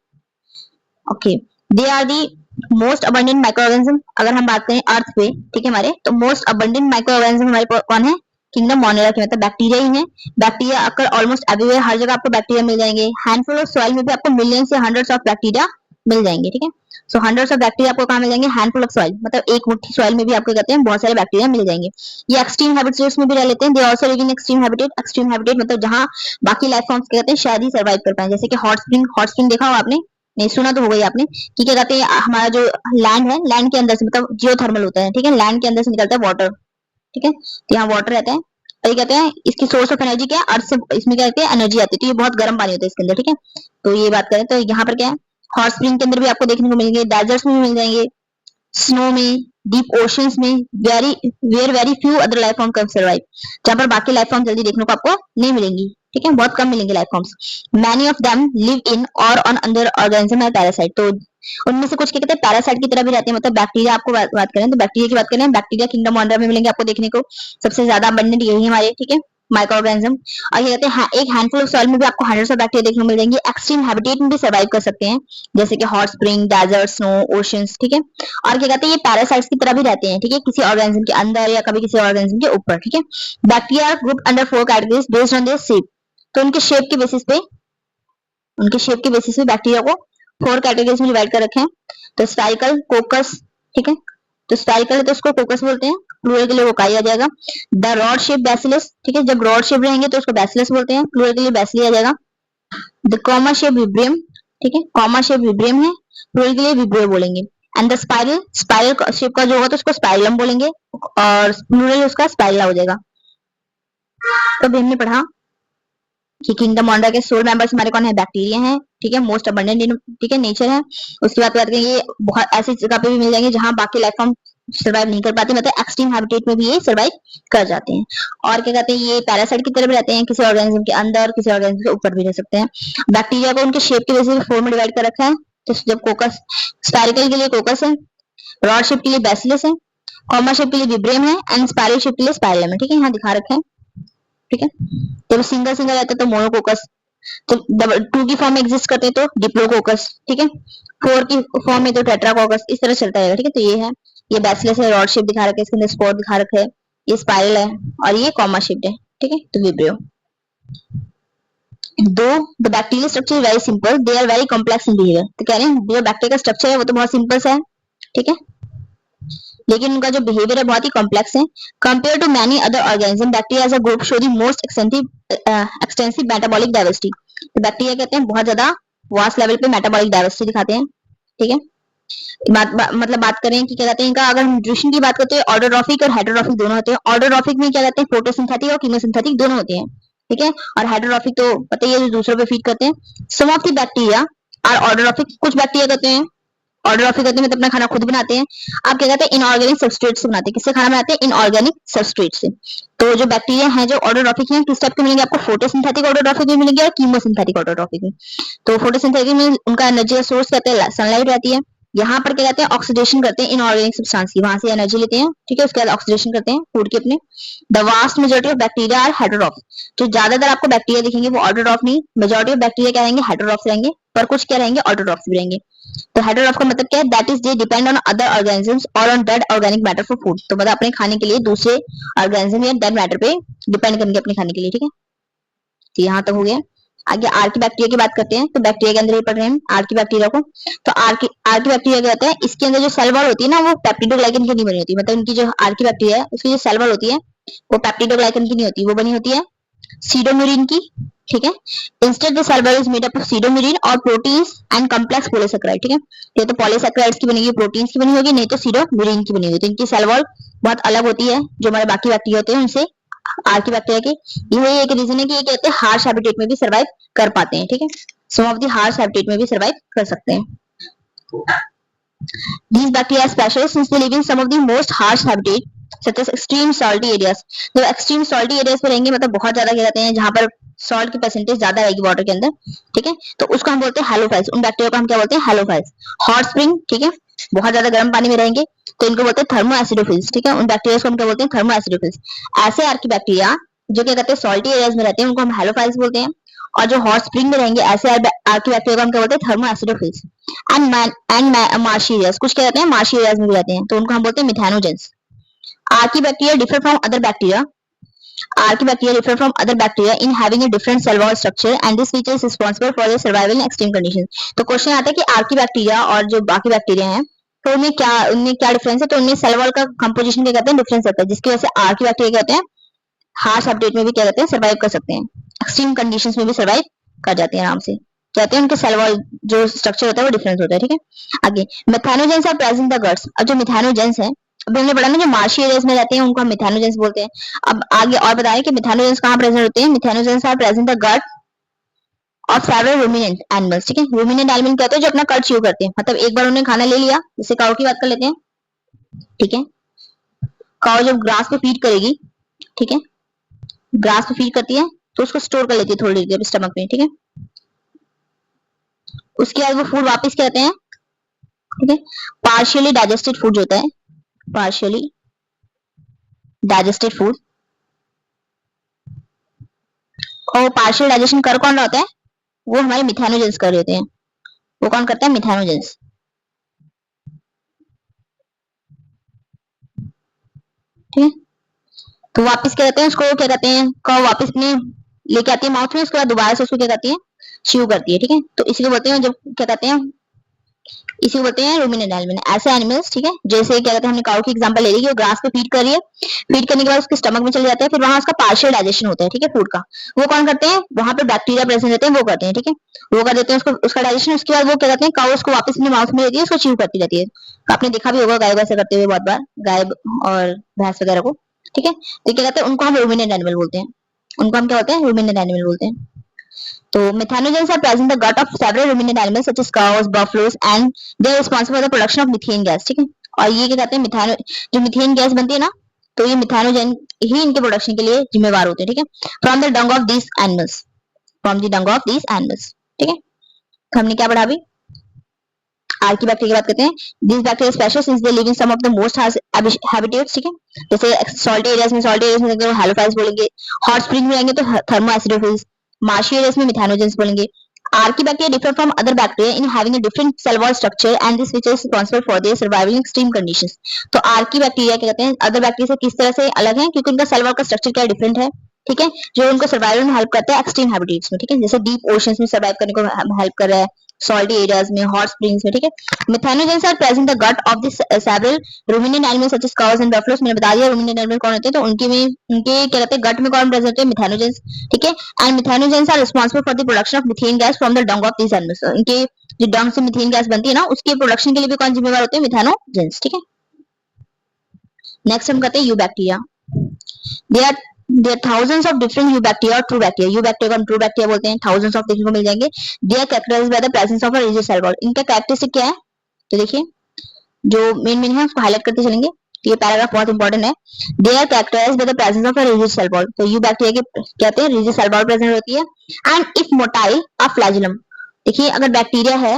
Okay, they are the most abundant microorganism. अगर हम बात करें अर्थ पे, ठीक है, हमारे तो मोस्ट अबंडेंट माइक्रो ऑर्गेनिज्म हमारे कौन है, किंगडम मोनेरा के, मतलब बैक्टीरिया ही है। बैक्टीरिया अकर ऑलमोस्ट एवरीवेयर, हर जगह आपको बैक्टीरिया मिल जाएंगे। हैंडफुल ऑफ सॉइल में भी आपको मिलियंस या हंड्रेड्स ऑफ बैक्टीरिया मिल जाएंगे। ठीक है, सो हंड्रेड्स ऑफ बैक्टीरिया आपको कहाँ मिल जाएंगे, हैंडफुल ऑफ सॉइल, मतलब एक मुट्ठी सॉइल में भी आपको कहते हैं बहुत सारे बैक्टीरिया मिल जाएंगे। ये एक्सट्रीम हैबिटेट्स में भी रह लेते हैं, they also live in extreme habitat. Extreme habitat मतलब जहाँ बाकी लाइफ फॉर्म्स कहते हैं शायद ही सर्वाइव कर पाए, जैसे कि हॉट स्प्रिंग। हॉट स्प्रिंग देखा हो आपने, नहीं सुना तो हो गई आपने, कि क्या कहते हैं हमारा जो लैंड है, लैंड के अंदर से मतलब जियोथर्मल होता है, ठीक है, लैंड के अंदर से निकलता है वाटर, ठीक है, तो यहाँ वाटर रहता है और ये कहते हैं इसकी सोर्स ऑफ एनर्जी क्या है, अर्थ से इसमें क्या कहते हैं एनर्जी आती है, तो ये बहुत गर्म पानी होता है इसके अंदर, ठीक है। तो ये बात करें तो यहाँ पर क्या है, हॉट स्प्रिंग के अंदर भी आपको देखने को मिलेंगे, डेजर्ट्स में भी मिल जाएंगे, स्नो में, डीप ओशंस में, very few other life form can survive, जहां पर बाकी लाइफ फॉर्म जल्दी देखने को आपको नहीं मिलेंगी, ठीक है, बहुत कम मिलेंगे life forms. Many of them live in और ऑन अंदर ऑर्गेनिज्म है पैरासाइट, तो उनमें से कुछ क्या कहते हैं पैरासाइट की तरह भी रहते हैं, मतलब बैक्टीरिया आपको बात करें तो बैक्टीरिया की बात करें, बैक्टीरिया किंगडम ऑर्डर में मिलेंगे आपको देखने को, सबसे ज्यादा अबंडेंट यही हमारे, ठीक है, माइक्रो ऑर्गेनिज्म। और ये कहते हैं एक हैंडफुल ऑफ सॉइल में भी आपको हंड्रेड्स ऑफ बैक्टीरिया देखने को मिल जाएंगे, एक्सट्रीम हैबिटेट में भी सर्वाइव कर सकते हैं, जैसे कि hot spring, desert, snow, oceans, ठीक है। और क्या कहते हैं ये पैरासाइट्स की तरह भी रहते हैं, ठीक है, किसी ऑर्गेनिज्म के अंदर या कभी किसी ऑर्गेनिज्म के ऊपर, ठीक है। Bacteria group under 4 categories based on their shape, तो उनके शेप के बेसिस पे, बैक्टीरिया को 4 कैटेगरीज में डिवाइड कर रखे हैं। तो स्पाइकल, कोकस, ठीक है, तो स्पाइकल है तो उसको कोकस बोलते हैं, प्लूरल के लिए वोकाई आ जाएगा। द रॉड शेप बैसिलस, ठीक है, जब रॉड शेप रहेंगे तो उसको बैसिलस बोलते हैं, प्लूरल के लिए बैसिली आ जाएगा। द कॉमा शेप विब्रियम, ठीक है, कॉमा शेप विब्रियम है, प्लूरल के लिए विब्रियो बोलेंगे। And the spiral, spiral shape का जो होगा तो उसको स्पाइरलम बोलेंगे और प्लूरल उसका स्पाइरला हो जाएगा। तो अभी हमने पढ़ा कि किंगडम ऑर्डर के सोल मेंबर्स हमारे कौन है, बैक्टीरिया हैं, ठीक है, मोस्ट अबंडेंट इन, ठीक है, नेचर है। उसके बाद बात करें ये बहुत ऐसी जगह पे भी मिल जाएंगे जहां बाकी लाइफ फॉर्म सर्वाइव नहीं कर पाते, मतलब एक्सट्रीम हैबिटेट में भी ये सर्वाइव कर जाते हैं। और क्या कहते हैं ये पैरासाइट की तरह भी रहते हैं, किसी ऑर्गेनिज्म के अंदर किसी ऑर्गेनिज्म के ऊपर भी रह सकते हैं। बैक्टीरिया को उनके शेप की वजह से 4 में डिवाइड कर रखा है, तो जब कोकस, स्पाइरिकल के लिए कोकस है, रॉड शेप के लिए बैसिलस है, कॉमा शेप के लिए विब्रियम है एंड स्पाइरल शेप के लिए स्पाइरलम है, ठीक है, यहाँ दिखा रखा है, ठीक है। जब सिंगल सिंगल रहता है तो मोनोकोकस, तो 2 की फॉर्म में एग्जिस्ट करते हैं तो डिप्लोकोकस, ठीक है, 4 की फॉर्म में तो टेट्राकोकस, इस तरह चलता रहेगा, ठीक है। तो ये है, ये बैसिलस है, रॉड शेप दिखा रखा है, इसके अंदर स्पोर दिखा रखा है, ये स्पाइरल है और ये कॉमा शेप्ड है, ठीक है, तो Vibrio. Though the bacterial structure is very simple, they are very complex in behaviour, तो कह रहे हैं जो बैक्टीरिया का स्ट्रक्चर है वो तो बहुत सिंपल सा है, ठीक है, लेकिन उनका जो बिहेवियर है बहुत ही कॉम्प्लेक्स है। Compare to many other organism, bacteria as a group show the most extensive metabolic diversity, तो बैक्टीरिया कहते हैं बहुत ज्यादा वास्ट लेवल पे मेटाबॉलिक डाइवर्सिटी दिखाते हैं, ठीक है। मतलब बात करें कि क्या कहते हैं इनका, अगर न्यूट्रिशन की बात करते हैं ऑर्डोट्रॉफिक और हेटेरोट्रॉफिक दोनों होते हैं। ऑर्डोट्रॉफिक में क्या कहते हैं फोटोसिंथेटिक और कीमोसिंथेटिक दोनों होते हैं, ठीक है, और हेटेरोट्रॉफिक तो पता ही है जो दूसरों पे फीड करते हैं। सम ऑफ द बैक्टीरिया आर ऑर्डोट्रॉफिक, कुछ बैक्टीरिया कहते हैं ऑर्डोट्रॉफिक होते हैं, मतलब अपना खाना खुद बनाते हैं। आप क्या कहते हैं इनऑर्गेनिक सबस्ट्रेट से बनाते हैं, किससे खाना बनाते हैं, इनऑर्गेनिक सबस्ट्रेट से। तो जो बैक्टीरिया हैं जो ऑर्डोट्रॉफिक हैं किस टाइप के मिलेंगे आपको, फोटोसिंथेटिक ऑर्डोट्रॉफिक भी मिलेंगे और कीमोसिंथेटिक ऑर्डोट्रॉफिक भी। तो फोटोसिंथेटिक में उनका एनर्जी का सोर्स कहते हैं सनलाइट रहती है, यहाँ पर क्या कहते हैं ऑक्सीडेशन करते हैं इनऑर्गेनिक सब्सटेंस की, वहां से एनर्जी लेते हैं, ठीक है, उसके बाद ऑक्सीडेशन करते हैं फूड के अपने। The vast majority of bacteria are heterotroph, तो ज्यादातर आपको बैक्टीरिया दिखेंगे वो ऑटोट्रॉफ नहीं, मेजॉरिटी ऑफ बैक्टीरिया क्या रहेंगे, हेटेरोट्रॉफ रहेंगे, पर कुछ क्या रहेंगे ऑटोट्रॉफ भी रहेंगे। तो हेटेरोट्रॉफ का मतलब क्या है, that is they depend on other organisms और on dead organic matter for food, तो मतलब अपने खाने के लिए दूसरे ऑर्गेनिज्म या डेड मैटर पे डिपेंड करेंगे अपने खाने के लिए, ठीक है। तो यहाँ तक हो गया। आगे आर की बैक्टीरिया की बात करते हैं, तो बैक्टीरिया के अंदर ही पढ़ रहे हैं आर की बैक्टीरिया को। तो आर की बैक्टीरिया क्या होता है, इसके अंदर जो सेल वॉल होती है ना वो पेप्टिडोग्लाइकन की नहीं बनी होती, मतलब इनकी जो आर की बैक्टीरिया है उसकी जो सेल वॉल होती है वो पेप्टिडोग्लाइकन की नहीं होती, वो बनी होती है सीडोम्यूरिन की, ठीक है। Instead the cell wall is made up of pseudomurein और प्रोटीन्स एंड कॉम्प्लेक्स पॉलीसैकेराइड, ठीक है, ये तो पॉलीसैकेराइड्स की बनी हुई, प्रोटीन्स की बनी होगी, नहीं तो सीडोम्यूरिन की बनी हुई, तो इनकी सेल वॉल बहुत अलग होती है जो हमारे बाकी बैक्टीरिया होते हैं उनसे, आर की बैक्टीरिया की। यही एक रीजन है कि ये कहते हैं हार्श हैबिटेट में भी सर्वाइव कर पाते हैं, ठीक है, some of the harsh habitat में भी सर्वाइव कर सकते हैं। These bacteria are special since they live in some of the most harsh habitat such as extreme salty areas, जब extreme salty areas पे रहेंगे मतलब बहुत ज्यादा क्या कहते हैं जहां पर सॉल्ट की परसेंटेज ज्यादा रहेगी वाटर के अंदर, ठीक है, तो उसको हम बोलते हैं हेलोफाइल्स, उन बैक्टीरिया को हम क्या बोलते हैं हेलोफाइल्स। हॉट स्प्रिंग, ठीक है, बहुत ज्यादा गर्म पानी में रहेंगे तो इनको बोलते हैं थर्मो एसिडोफिल्स, ठीक है, उन बैक्टीरिया को हम क्या बोलते हैं थर्मो एसिडोफिल्स। ऐसे आर की बैक्टीरिया जो क्या कहते हैं सॉल्टी एरियाज में रहते हैं उनको हम हेलोफाइल्स बोलते हैं, और जो हॉट स्प्रिंग में रहेंगे ऐसे आर की बैक्टीरिया को हम क्या बोलते हैं thermo acidophils. And marshy areas, कुछ क्या कहते हैं मार्शी एरियाज में भी रहते हैं तो उनको हम बोलते हैं मिथेनोजेंस। आर की bacteria differ from other bacteria Archaebacteria differ from other bacteria in having a different cell wall structure and this feature is responsible for their survival in extreme conditions. तो क्वेश्चन आता है कि archaebacteria और जो बाकी bacteria हैं तो उनमें क्या डिफरेंस है, तो उनमें सेल वॉल का कंपोजिशन क्या कहते हैं, डिफरेंस रहता है, जिसकी वजह से आर्कीबैक्टीरिया कहते हैं हार्श अपडेट में भी क्या कहते हैं सर्वाइव कर सकते हैं, एक्सट्रीम कंडीशंस में भी सर्वाइव कर जाते हैं आराम से, कहते हैं उनके सेल वॉल जो स्ट्रक्चर होता है वो डिफरेंस होता है, ठीक है। आगे मेथानोजेंस आर प्रेजेंट द गट्स। अब जो मेथानोजेंस है अभी हमने पढ़ा ना जो मार्शी एरियाज में रहते हैं उनको हम मिथानोजेंस बोलते हैं। अब आगे और बताएं कि मिथानोजेंस कहाँ प्रेजेंट होते हैं, methanogens are present the gut of several ruminant animals, ठीक है। रूमिनेंट एनिमल कहते हैं जो अपना कट च्यू करते हैं, मतलब एक बार उन्हें खाना ले लिया, जैसे काऊ की बात कर लेते हैं, ठीक है। काऊ जब ग्रास पे फीड करेगी, ठीक है, ग्रास पे फीड करती है तो उसको स्टोर कर लेती है थोड़ी देर स्टमक में, ठीक है। उसके बाद वो फूड वापस कहते हैं, ठीक है, पार्शियली डाइजेस्टेड फूड होता है, पार्शियली डाइजेस्टेड फूड। और पार्शियल डाइजेशन कर कौन रहा होता है, वो हमारे मिथानोजेंस कर रहे होते हैं। वो कौन करता है, मिथानोजेंस, ठीक है। तो वापस क्या कहते हैं उसको, क्या कहते हैं, को वापस में लेके आती है माउथ में, उसके बाद दोबारा से उसको क्या करती है, च्यू करती है, ठीक है। तो इसी को बोलते हैं जब क्या कहते हैं, इसी को बोलते हैं रूमिनेंट एनिमल। ऐसे एनिमल्स, ठीक है, जैसे क्या कहते हैं हमने काऊ की एग्जांपल ले ली कि वो ग्रास पे फीड कर रही है, फीड करने के बाद उसके स्टमक में चले जाते हैं, फिर वहां उसका पार्शियल डाइजेशन होता है, ठीक है, फूड का। वो कौन करते हैं, वहां पे बैक्टीरिया प्रेजेंट रहते हैं, वो करते हैं, ठीक है, वो कर देते हैं उसको, उसका डाइजेशन। उसके बाद वो क्या करते हैं, काऊ उसको वापस अपने माउथ में लेती है, उसको च्यू करती रहती है। आपने देखा भी होगा गाय वैसे करते हुए बहुत बार, गाय और भैंस वगैरह को, ठीक है। तो क्या कहते हैं उनको हम रूमिनेंट एनिमल बोलते हैं, उनको हम क्या बोलते हैं, रूमिनेंट एनिमल बोलते हैं। तो methanogens are present in the gut of several ruminant animals such as cows, buffaloes and they are responsible for the production of methane gas, ठीक है। और ये क्या कहते हैं, मिथानो जो मीथेन गैस बनती है ना, तो ये मिथानोजन ही इनके प्रोडक्शन के लिए जिम्मेवार होते हैं, ठीक है। From the dung of these animals, from the dung of these animals, ठीक है। तो हमने क्या पढ़ा अभी, आर्कीबैक्टीरिया की बात करते हैं। This bacteria special since they live in some of the most harsh habitats, ठीक है। जैसे सॉल्टी एरियाज में हेलोफाइल्स बोलेंगे, हॉट स्प्रिंग में आएंगे तो थर्मो एसिडोफिल्स, मार्शी एरियाज में मिथानोजेंस बोलेंगे। Archaebacteria differ from other bacteria in having a different cell wall structure and this which is responsible for their survival in extreme conditions. तो archaebacteria क्या कहते हैं, other bacteria से किस तरह से अलग है, क्योंकि उनका सेल वॉल का स्ट्रक्चर क्या डिफरेंट है, ठीक है, जो उनको सर्वाइवल में हेल्प करता है एक्सट्रीम हैबिटेट्स में, ठीक है, जैसे डीप ओशंस में सर्वाइव करने को हेल्प कर रहा है, सॉल्टी एरियाज में, हॉट स्प्रिंग्स में, ठीक है। Methanogens are present the gut of this several ruminant animals such as cows and buffaloes. मैंने बता दिया रूमिनेंट एनिमल कौन होते हैं, तो उनके में उनके क्या कहते हैं गट में कौन प्रेजेंट होते हैं, मिथानोजेंस, ठीक है। And methanogens are responsible for the production of methane gas from the dung of this animals. इनके जो डंग से मीथेन गैस बनती है ना, उसके प्रोडक्शन के लिए भी कौन जिम्मेवार होते हैं, मिथानोजेंस, ठीक है। नेक्स्ट हम करते हैं eubacteria. They are there are thousands of different eubacteria or true bacteria. eubacteria को हम true bacteria बोलते हैं, thousands of देखने को मिल जाएंगे। they are characterized by the presence of a rigid cell wall. इनका कैरेक्टरिस्टिक क्या है, तो देखिए जो मेन है उसको हाईलाइट करते चलेंगे, तो ये पैराग्राफ बहुत इंपॉर्टेंट है। they are characterized by the presence of a rigid cell wall. तो eubacteria के कहते हैं rigid cell wall प्रेजेंट होती है। and if motile a flagellum, देखिए अगर बैक्टीरिया है,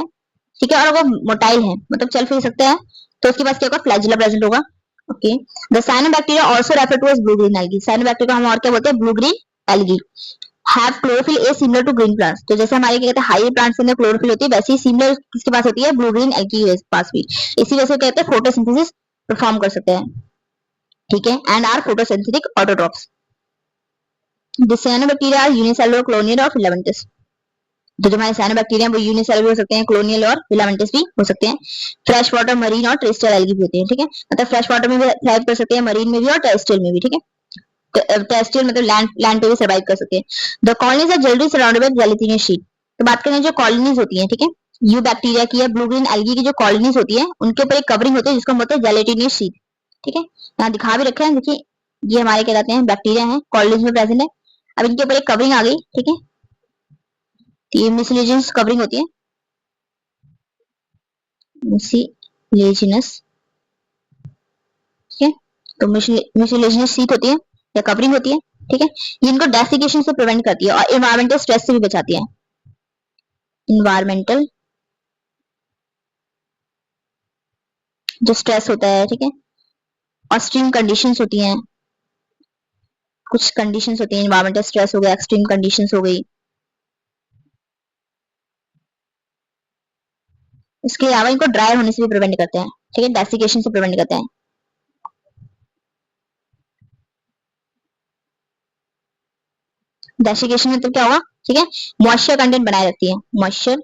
ठीक है, और अगर मोटाइल है मतलब चल फिर सकता है, तो उसके पास क्या होगा, फ्लैजिला प्रेजेंट होगा। Okay, the cyanobacteria also refer to as blue green algae. Cyanobacteria हम और क्या बोलते हैं, blue green algae. Have chlorophyll a similar to green plants. तो जैसे हमारे क्या कहते हैं हाई प्लांट्स के अंदर क्लोरोफिल होती है, वैसे ही सिमिलर किसके पास होती है, ब्लू ग्रीन एल्गी के पास भी। इसी वजह से कहते हैं फोटोसिंथेसिस परफॉर्म कर सकते हैं, ठीक है, and are photosynthetic autotrophs. The cyanobacteria are unicellular, colonial और फिलामेंटस। तो जो हमारे साइनोबैक्टीरिया वो यूनिसेलुलर भी हो सकते हैं, कॉलोनियल और फिलामेंटस भी हो सकते हैं। फ्रेश वाटर, मरीन और टेरेस्ट्रियल एल्गी भी होते हैं, ठीक है, मतलब फ्रेश वाटर में भी थ्राइव कर सकते हैं, मरीन में भी और टेरेस्ट्रियल में भी, ठीक है। टेरेस्ट्रियल मतलब लैंड पे भी सर्वाइव कर सकते हैं। The colonies are generally surrounded by gelatinous sheet. तो बात करें जो कॉलोनीज होती हैं, ठीक है, यू बैक्टीरिया की या ब्लू ग्रीन एल्गी की जो कॉलोनीज होती है उनके ऊपर एक कवरिंग होती है जिसको हम बोलते हैं जेलेटिनस शीट, ठीक है। यहाँ दिखा भी रखे हैं, देखिए ये हमारे क्या कहते हैं बैक्टीरिया है, कॉलोनीज में प्रेजेंट है। अब इनके ऊपर एक कवरिंग आ गई, ठीक है, ये मिसलेजियस कवरिंग होती है, मिसलेजियस, ठीक है। तो मिसलेजियस शीट होती है या कवरिंग होती है, ठीक है। ये इनको डेसिकेशन से प्रिवेंट करती है और एनवायरमेंटल स्ट्रेस से भी बचाती है, इन्वायरमेंटल जो स्ट्रेस होता है, ठीक है, और एक्सट्रीम कंडीशंस होती हैं, कुछ कंडीशंस होती हैं, इन्वायरमेंटल स्ट्रेस हो गया, एक्सट्रीम कंडीशंस हो गई, इसके अलावा इनको ड्राई होने से भी प्रिवेंट करते हैं, ठीक है, डेसिकेशन से प्रिवेंट करते हैं। डेसिकेशन मतलब क्या होगा, ठीक है, मॉइस्चर कंटेंट बनाए रखती है, मॉइस्चर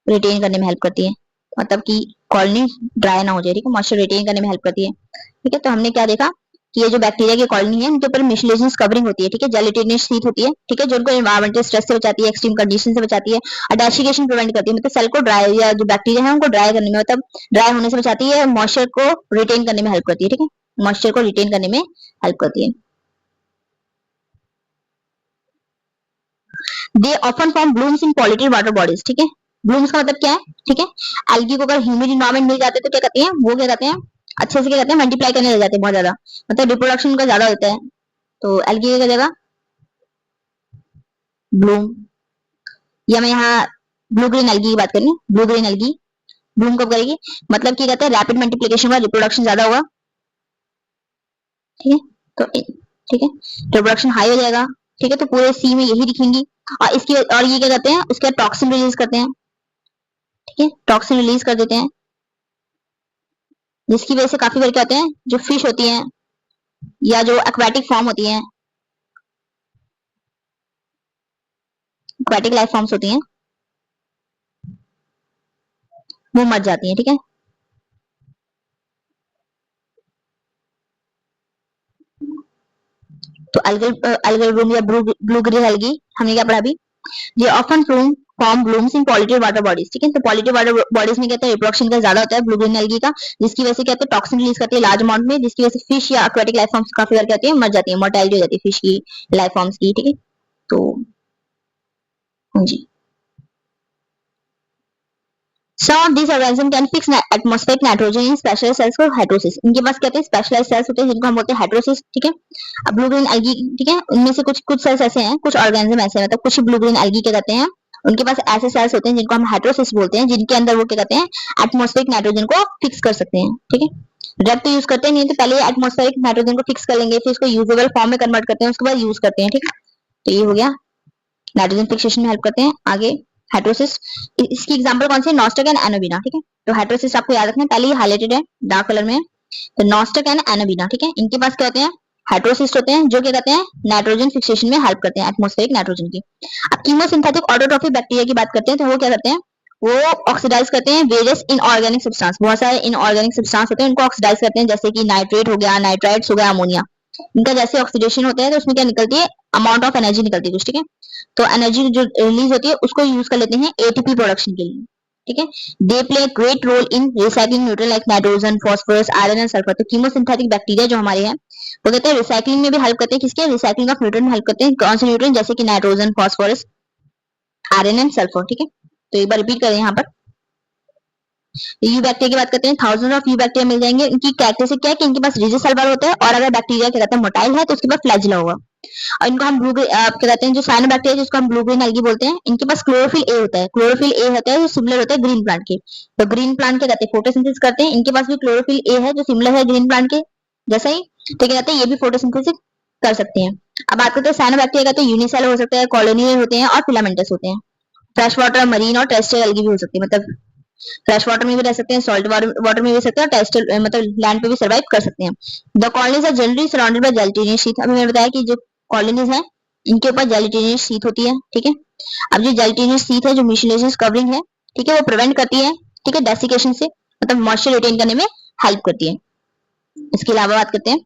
रिटेन करने में हेल्प करती है, मतलब कि कॉलोनी ड्राई ना हो जाए, ठीक है, मॉइस्चर रिटेन करने में हेल्प करती है, ठीक है। तो हमने क्या देखा कि ये जो बैक्टीरिया की कॉलोनी है इनके ऊपर मिशेलिनेस कवरिंग होती है, ठीक है, जेलेटिनस शीट होती है, ठीक है, जो उनको एनवायरमेंटल स्ट्रेस से बचाती है, एक्सट्रीम कंडीशन से बचाती है, और डेसिकेशन प्रिवेंट करती है, मतलब सेल को ड्राई या जो बैक्टीरिया है उनको ड्राई करने में, मतलब ड्राई होने से बचाती है, मॉइस्चर को रिटेन करने में हेल्प करती है, ठीक है, मॉइस्चर को रिटेन करने में हेल्प करती है। They often form blooms in polluted water bodies, ठीक है, ब्लूम्स का मतलब क्या है, ठीक है, एल्गी को अगर ह्यूमिड इन्वायरमेंट मिल जाते हैं तो क्या कहते हैं, वो क्या कहते हैं, अच्छे से क्या कहते हैं, मल्टीप्लाई करने लग जाते हैं बहुत ज्यादा, मतलब रिप्रोडक्शन उनका ज्यादा होता है, तो एल्गी क्या जगह ब्लूम, या मैं यहाँ ब्लू ग्रीन एल्गी की बात करें, ब्लू ग्रीन एल्गी ब्लूम कब करेगी, मतलब क्या कहते हैं, रैपिड मल्टीप्लिकेशन का, रिप्रोडक्शन ज्यादा होगा, ठीक है, तो ठीक है, रिप्रोडक्शन हाई हो जाएगा, ठीक है, तो पूरे सी में यही दिखेंगी, और इसकी और ये क्या करते हैं, उसके बाद टॉक्सिन रिलीज करते हैं, ठीक है, टॉक्सिन रिलीज कर देते हैं, जिसकी वजह से काफी बार क्या होते हैं, जो फिश होती हैं या जो एक्वाटिक फॉर्म होती हैं, एक्वाटिक लाइफ फॉर्म्स होती हैं, वो मर जाती हैं, ठीक है। तो अल्गल अल्गल ब्लूम या ब्लू ग्रीन एल्गी हमने क्या पढ़ा अभी, ये often bloom form blooms in polluted water bodies, ठीक है, तो पॉल्यूटेड वाटर बॉडीज में कहते हैं रिप्रोडक्शन का ज्यादा होता है ब्लू ग्रीन एल्गी का, जिसकी वजह से कहते हैं टॉक्सिन रिलीज करती है लार्ज अमाउंट में, जिसकी वजह से फिश या एक्वाटिक लाइफ फॉर्म्स काफी बार कहती है मर जाती है, मोर्टेलिटी हो जाती है फिश की, लाइफ फॉर्म्स की, ठीक है। तो हाँ जी, Some of these organisms can fix atmospheric nitrogen in specialized cells called heterosis. इनके पास कहते हैं स्पेशलाइज सेल्स होते हैं जिनको हम बोलते हैं हेटेरोसिस, ठीक है। अब ब्लू ग्रीन एल्गी, ठीक है, उनमें से कुछ कुछ सेल्स ऐसे हैं, कुछ ऑर्गेनिज्म ऐसे हैं, मतलब कुछ ब्लू ग्रीन एल्गी क्या कहते हैं, उनके पास ऐसे सेल्स होते हैं जिनको हम हेटेरोसिस बोलते हैं, जिनके अंदर वो क्या कहते हैं एटमोस्फेरिक नाइट्रोजन को फिक्स कर सकते हैं, ठीक है। ड्रग तो यूज करते नहीं, तो पहले एटमोस्फेरिक नाइट्रोजन को फिक्स कर लेंगे, फिर उसको यूजेबल फॉर्म में कन्वर्ट करते हैं, उसके बाद यूज करते हैं, ठीक है। तो ये हो गया, नाइट्रोजन फिक्सेशन में हेल्प करते हैं। आगे हेटेरोसिस, इसकी एग्जांपल कौन सी है, नॉस्टक एंड एनोबिना, ठीक है। तो हेटेरोसिस आपको याद रखना है, पहले ही हाईलाइटेड है डार्क कलर में, तो नॉस्टक एंड एनोबिना, ठीक है, इनके पास क्या होते हैं, हेटेरोसिस्ट होते हैं, जो क्या कहते हैं नाइट्रोजन फिक्सेशन में हेल्प करते हैं, एटमॉस्फेरिक नाइट्रोजन की। अब कीमोसिंथेटिक ऑटोट्रॉफिक बैक्टीरिया की बात करते हैं, तो वो क्या करते हैं, वो ऑक्सीडाइज करते हैं वेरियस इनऑर्गेनिक सब्सटेंस, बहुत सारे इनऑर्गेनिक सब्सटेंस होते हैं, उनको ऑक्सीडाइज करते हैं, जैसे कि नाइट्रेट हो गया, नाइट्राइट्स हो गया, अमोनिया, इनका जैसे ऑक्सीडेशन होता है तो उसमें क्या निकलती है, अमाउंट ऑफ एनर्जी निकलती है कुछ, ठीक है। तो एनर्जी जो रिलीज होती है उसको यूज कर लेते हैं एटीपी प्रोडक्शन के लिए, ठीक है। They play great role in recycling nutrient like nitrogen, phosphorus, iron and sulphur. तो कीमोसिंथेटिक बैक्टीरिया जो हमारे हैं वो कहते हैं रिसाइक्लिंग में भी हेल्प करते हैं, किसके, रिसाइक्लिंग ऑफ न्यूट्रिएंट में हेल्प करते हैं, कौन से न्यूट्रिएंट, जैसे कि nitrogen, phosphorus, iron and sulphur, ठीक है। तो एक बार रिपीट करें यहाँ पर, यू बैक्टीरिया की बात करते हैं, थाउजेंड ऑफ यू बैक्टीरिया मिल जाएंगे, इनकी कैरेक्टरिस्टिक क्या है कि इनके पास रिजिड सेल वॉल होता है, और अगर बैक्टीरिया क्या कहते हैं मोटाइल है तो उसके पास फ्लैजिला होगा, और इनको हम ब्लू क्या कहते हैं, जो साइनोबैक्टीरिया जिसको हम ब्लू ग्रीन एल्गी बोलते हैं, इनके पास क्लोरोफिल ए होता है, क्लोरोफिल ए होता है जो सिमिलर होता है ग्रीन प्लांट के, तो ग्रीन प्लांट क्या कहते हैं फोटोसिंथेसिस करते हैं, इनके पास भी क्लोरोफिल ए है जो सिमिलर है ग्रीन प्लांट के जैसा ही, तो क्या कहते हैं ये भी फोटोसिंथेसिस कर सकते हैं। अब बात करते हैं साइनोबैक्टीरिया का, तो यूनिसेलर हो सकता है, कॉलोनियल होते हैं और फिलामेंटस होते हैं, फ्रेश वाटर, मरीन और टेरेस्ट्रियल एल्गी भी हो सकती है, मतलब फ्रेश वाटर में भी रह सकते हैं, सॉल्ट वाटर में भी रह सकते हैं, और टेरेस्ट्रियल मतलब लैंड पे भी सर्वाइव कर सकते हैं। The colonies are generally surrounded by gelatinous sheath, अभी मैंने बताया कि जो कॉलोनीज है इनके ऊपर जेलेटिनियस शीट होती है, ठीक है। अब जो जेलेटिनियस शीट है, जो म्यूसिलेजेस कवरिंग है, ठीक है, वो प्रिवेंट करती है, ठीक है, डेसिकेशन से, मतलब मॉइस्चर रिटेन करने में हेल्प करती है। इसके अलावा बात करते हैं,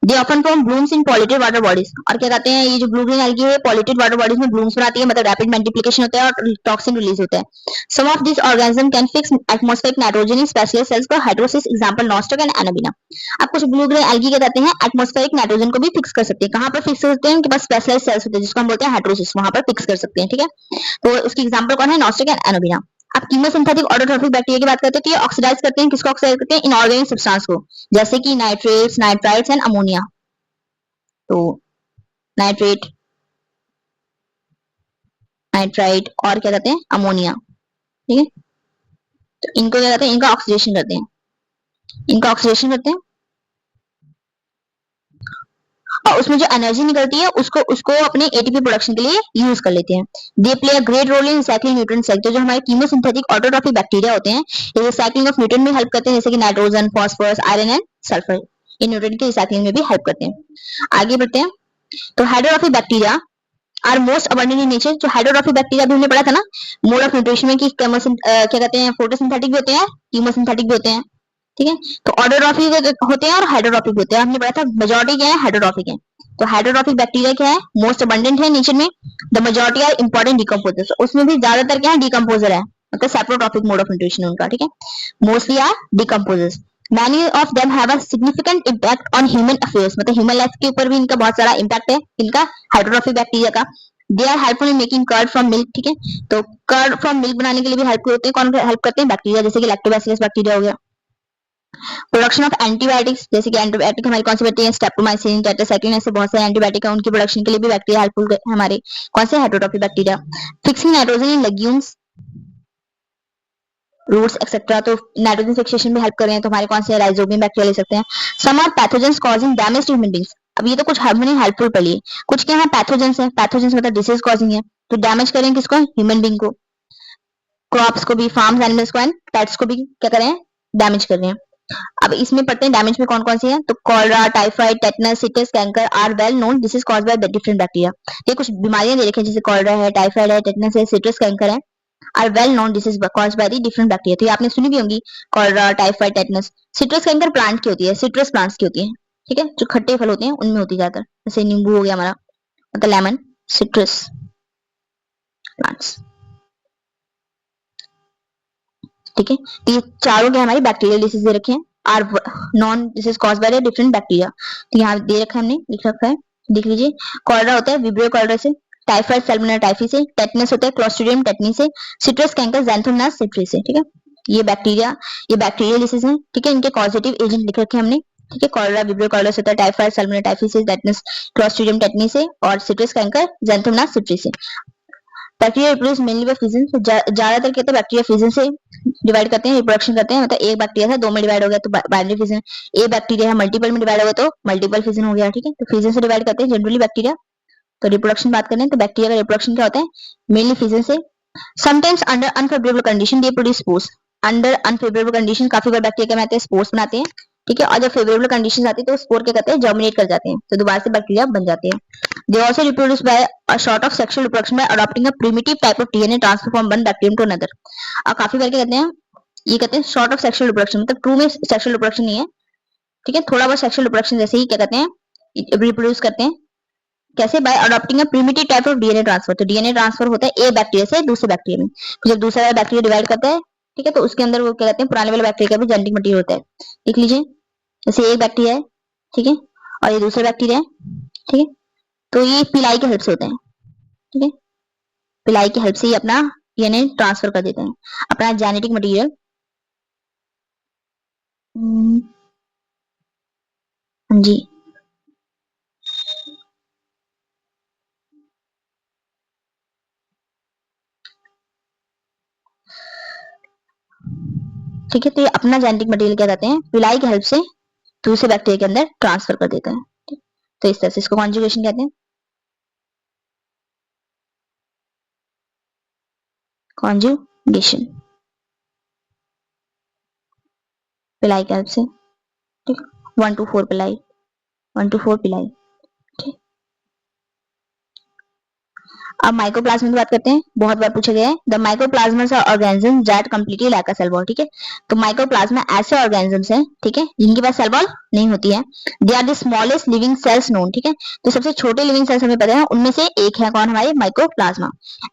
they often form blooms in polluted water bodies, और क्या कहते हैं, ये जो ब्लू ग्रीन एल्गी है पॉल्यूटेड वाटर बॉडीज में ब्लूम्स बनाती है, मतलब रैपिड मल्टीप्लिकेशन होता है और टॉक्सिन रिलीज होता है। Some of this organism can fix atmospheric nitrogen in specialized cells called heterocysts, example Nostoc and Anabaena. अब कुछ ब्लू ग्रीन एल्गी क्या कहते हैं एटमॉस्फेरिक नाइट्रोजन को भी फिक्स कर सकते हैं, कहां पर फिक्स कर सकते हैं, उनके पास स्पेशलाइज्ड सेल्स होते हैं जिसको हम बोलते हैं हाइड्रोसिस, वहां पर फिक्स कर सकते हैं, ठीक है। तो उसकी एग्जांपल कौन है, नॉस्टक एंड एनाबिना। अब कीमोसिंथेटिक ऑटोट्रॉफिक बैक्टीरिया की बात करते हैं, तो ये ऑक्सीडाइज करते हैं, किसको ऑक्सीडाइज करते हैं, इनऑर्गेनिक सब्सटेंस को, जैसे कि नाइट्रेट्स, नाइट्राइट्स एंड अमोनिया। तो नाइट्रेट, नाइट्राइट और क्या कहते हैं अमोनिया, ठीक है। तो इनको क्या कहते हैं, इनका ऑक्सीडेशन करते हैं, इनका ऑक्सीडेशन करते हैं, और उसमें जो एनर्जी निकलती है उसको उसको अपने एटीपी प्रोडक्शन के लिए यूज कर लेते हैं। They play a great role in recycling nutrient sector, जो हमारे कीमोसिंथेटिक ऑटोट्रॉफिक बैक्टीरिया होते हैं ये रिसाइक्लिंग ऑफ न्यूट्रिएंट में हेल्प करते हैं, जैसे कि nitrogen, phosphorus, iron and sulphur, इन न्यूट्रिएंट की रिसाइक्लिंग में भी हेल्प करते हैं। आगे बढ़ते हैं, तो heterotrophic bacteria are most abundant in nature. जो हाइड्रोट्रोफिक बैक्टीरिया भी हमने पढ़ा था ना मोड ऑफ न्यूट्रिशन में कि क्या कहते हैं, फोटोसिंथेटिक भी होते हैं, कीमोसिंथेटिक भी होते हैं, ठीक है। तो ऑटोट्रोफिक होते हैं और हाइड्रोट्रोफिक होते हैं। हमने पढ़ा था मेजॉरिटी क्या है, हाइड्रोट्रोफिक है। तो हाइड्रोट्रोफिक बैक्टीरिया क्या है, मोस्ट अबंडेंट है नेचर में। The majority are important decomposers, उसमें भी ज्यादातर क्या है, डिकम्पोजर है, मतलब सेप्रोट्रोफिक मोड ऑफ न्यूट्रिशन है उनका, ठीक है। Mostly are decomposers. Many of them have a significant impact on human affairs, मतलब ह्यूमन लाइफ के ऊपर भी इनका बहुत सारा इम्पैक्ट है, इनका हाइड्रोट्रोफिक बैक्टीरिया का। They are helpful in making curd from milk, ठीक है। तो कर्ड फ्रॉम मिल्क बनाने के लिए भी हेल्पफुल होते हैं। कौन हेल्प करते हैं, बैक्टीरिया, जैसे कि लैक्टोबैसिलस बैक्टीरिया हो गया। प्रोडक्शन ऑफ एंटीबायोटिक्स, जैसे कि एंटीबायोटिक हमारी कौन सी बनती है, स्ट्रेप्टोमाइसिन, टेट्रासाइक्लिन, ऐसे बहुत सारे एंटीबायोटिक है, उनकी प्रोडक्शन के लिए भी बैक्टीरिया हेल्पफुल है हमारे। कौन से, heterotrophic bacteria. Fixing nitrogen in legumes, roots etcetera, तो नाइट्रोजन फिक्सेशन में हेल्प कर रहे हैं, तो हमारे कौन से, राइजोबियम बैक्टीरिया ले सकते हैं। Some are pathogens causing damage to human beings. अब ये तो कुछ हमने हेल्पफुल पढ़ी है, कुछ क्या है पैथोजेंस है, पैथोजेंस मतलब डिसीज कॉजिंग है, तो डैमेज करें किसको, ह्यूमन बीइंग को, क्रॉप्स को भी, फार्म्स एनिमल्स को एंड पेट्स को भी क्या कर रहे हैं, डैमेज कर रहे हैं। अब इसमें पढ़ते हैं डैमेज में कौन कौन सी है, तो cholera, typhoid, tetanus, citrus, canker are well known, this is caused by different bacteria. ये कुछ बीमारियां दे रखी है, जैसे कॉलरा है, टाइफाइड है, टेटनस है, सिट्रस कैंकर है, are well known, this is caused by the different bacteria. तो ये आपने सुनी भी होंगी, cholera, typhoid, tetanus. Citrus canker plant की होती है, सिट्रस प्लांट्स की होती है, ठीक है, जो खट्टे फल होते हैं उनमें होती है ज्यादातर, जैसे नींबू हो गया हमारा, मतलब लेमन, सिट्रस प्लांट्स, ठीक है। तो ये चारों क्या हमारी बैक्टीरियल डिसीज दे रखे हैं, are known, this is caused by different bacteria. तो यहाँ दे रखा है, हमने लिख रखा है, देख लीजिए। कॉलरा होता है विब्रियो कॉलरा से, टाइफाइड सैल्मोनेला टाइफी से, टेटनस होता है क्लोस्ट्रीडियम टेटनी से, सिट्रस कैंकर ज़ैंथोमोनास सिट्री से, ठीक है। ये बैक्टीरिया, ये बैक्टीरियल डिसीज है, ठीक है। इनके कॉजेटिव एजेंट लिख रखे हैं हमने, ठीक है। कॉलरा विब्रियो कॉलरा से होता है, टाइफाइड सैल्मोनेला टाइफी से, टेटनस क्लोस्ट्रीडियम टेटनी से, और सिट्रस कैंकर ज़ैंथोमोनास सिट्री से। Bacteria reproduce mainly by fission, तो ज्यादातर कहते हैं बैक्टीरिया फिजन से डिवाइड करते हैं, रिप्रोडक्शन करते हैं, मतलब एक बैक्टीरिया था दो में डिवाइड हो गया तो बाइनरी फिजन, एक बैक्टीरिया है मल्टीपल में डिवाइड हो गया तो मल्टीपल फिजन हो गया, ठीक है। तो फिजन से डिवाइड करते हैं जनरली बैक्टीरिया। तो रिप्रोडक्शन बात करें तो बैक्टीरिया का रिप्रोडक्शन क्या होता है, मेनली फिजन से। Sometimes under unfavourable condition they produce spores, under unfavourable condition काफी बार बैक्टीरिया क्या बनाते हैं, स्पोर्स बनाते हैं, ठीक है। और जब फेवरेबल कंडीशन आती है तो स्पोर क्या करते हैं, जर्मिनेट कर जाते हैं, तो दोबारा से बैक्टीरिया बन जाते हैं। They also reproduce by a sort of sexual reproduction by adopting a primitive type of DNA transfer from one bacterium to another. और काफी बार क्या कहते हैं, ये कहते हैं शॉर्ट ऑफ सेक्सुअल रिप्रोडक्शन, मतलब ट्रू में सेक्सुअल रिप्रोडक्शन नहीं है, ठीक है, थोड़ा बहुत सेक्सुअल रिप्रोडक्शन जैसे ही क्या कहते हैं, रिप्रोड्यूस करते हैं। कैसे, bye adopting a primitive type of DNA transfer. तो डीएनए ट्रांसफर होता है एक बैक्टीरिया से दूसरे बैक्टीरिया में, फिर जब दूसरा बैक्टीरिया डिवाइड करता है, ठीक है, तो उसके अंदर वो क्या कहते हैं, पुराने वाले बैक्टीरिया का भी जेनेटिक मटेरियल होता है। देख लीजिए, जैसे एक बैक्टीरिया है, ठीक है, और ये दूसरा बैक्टीरिया है, ठीक है, तो ये पिलाई की हेल्प से होता है, ठीक है, पिलाई की हेल्प से ही अपना डीएनए ट्रांसफर कर देते हैं, अपना जेनेटिक मटेरियल। हाँ जी, ठीक है, तो ये अपना जेनेटिक मटेरियल क्या कहते हैं, पिलाई की हेल्प से दूसरे बैक्टीरिया के अंदर ट्रांसफर कर देता है। तो इस तरह से इसको कॉन्जुगेशन कहते हैं, कॉन्जुगेशन, पिलाई की हेल्प से, ठीक, 1 to 4 पिलाई, 1 to 4 पिलाई, ठीक। अब माइक्रोप्लाज्मा की बात करते हैं, बहुत बार पूछा गया है। The microplasmas are organism that completely lack a cell wall, ठीक है। तो माइक्रोप्लाज्मा ऐसे ऑर्गेनिजम्स हैं, ठीक है, जिनके पास सेल वॉल नहीं होती है। They are the smallest living cells known, ठीक है। तो सबसे छोटे लिविंग सेल्स हमें पता है, उनमें से एक है कौन, हमारे mycoplasma.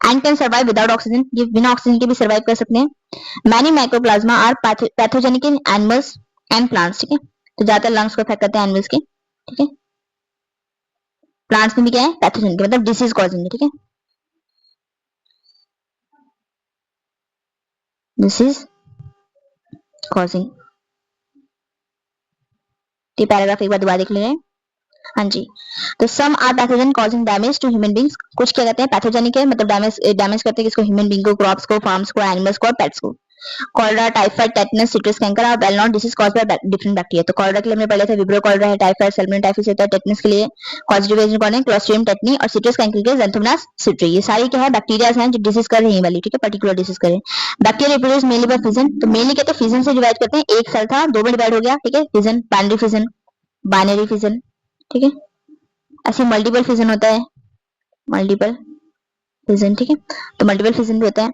And can survive without oxygen, ये बिना ऑक्सीजन के भी सर्वाइव कर सकते हैं। Many mycoplasma are pathogenic in animals and plants, ठीक है। तो ज्यादातर लंग्स को अफेक्ट करते हैं एनिमल्स के, ठीक है। प्लांट्स में भी क्या है, पैथोजेनिक, मतलब डिसीज कॉजिंग, ठीक है। This is causing. ये पैराग्राफ एक बार दोबारा देख ले रहे हैं, हाँ जी। तो some are pathogen causing damage to human beings, कुछ क्या कहते हैं पैथोजेनिक है, मतलब डैमेज करते हैं किसको, ह्यूमन बींग को, क्रॉप्स को, फार्म्स को, एनिमल्स को और पेट्स को। Cholera, typhoid, tetanus, citrus canker are well known disease caused by different bacteria. तो कॉलरा के लिए हमने पढ़ा था विब्रियो कॉलरा है, टाइफाइड सैल्मोनेला टाइफी होता है, टेटनस के लिए पॉजिटिव एजेंट कौन है, क्लोस्ट्रिडियम टेटनी, और सिट्रस कैंकर के ज़ैंथोमोनास सिट्री। ये सारी क्या है, बैक्टीरिया हैं जो डिसीज कर रहे हैं वाली, ठीक है, पर्टिकुलर डिसीज कर रहे हैं। Bacteria reproduce mainly by fission, तो मेनली कहते हैं फिजन से डिवाइड करते हैं, एक सेल था दो में डिवाइड हो गया, ठीक है, fission, binary fission, binary fission, ठीक है। ऐसे मल्टीपल फिजन होता है, मल्टीपल फिजन, ठीक है, तो मल्टीपल फिजन भी होता है।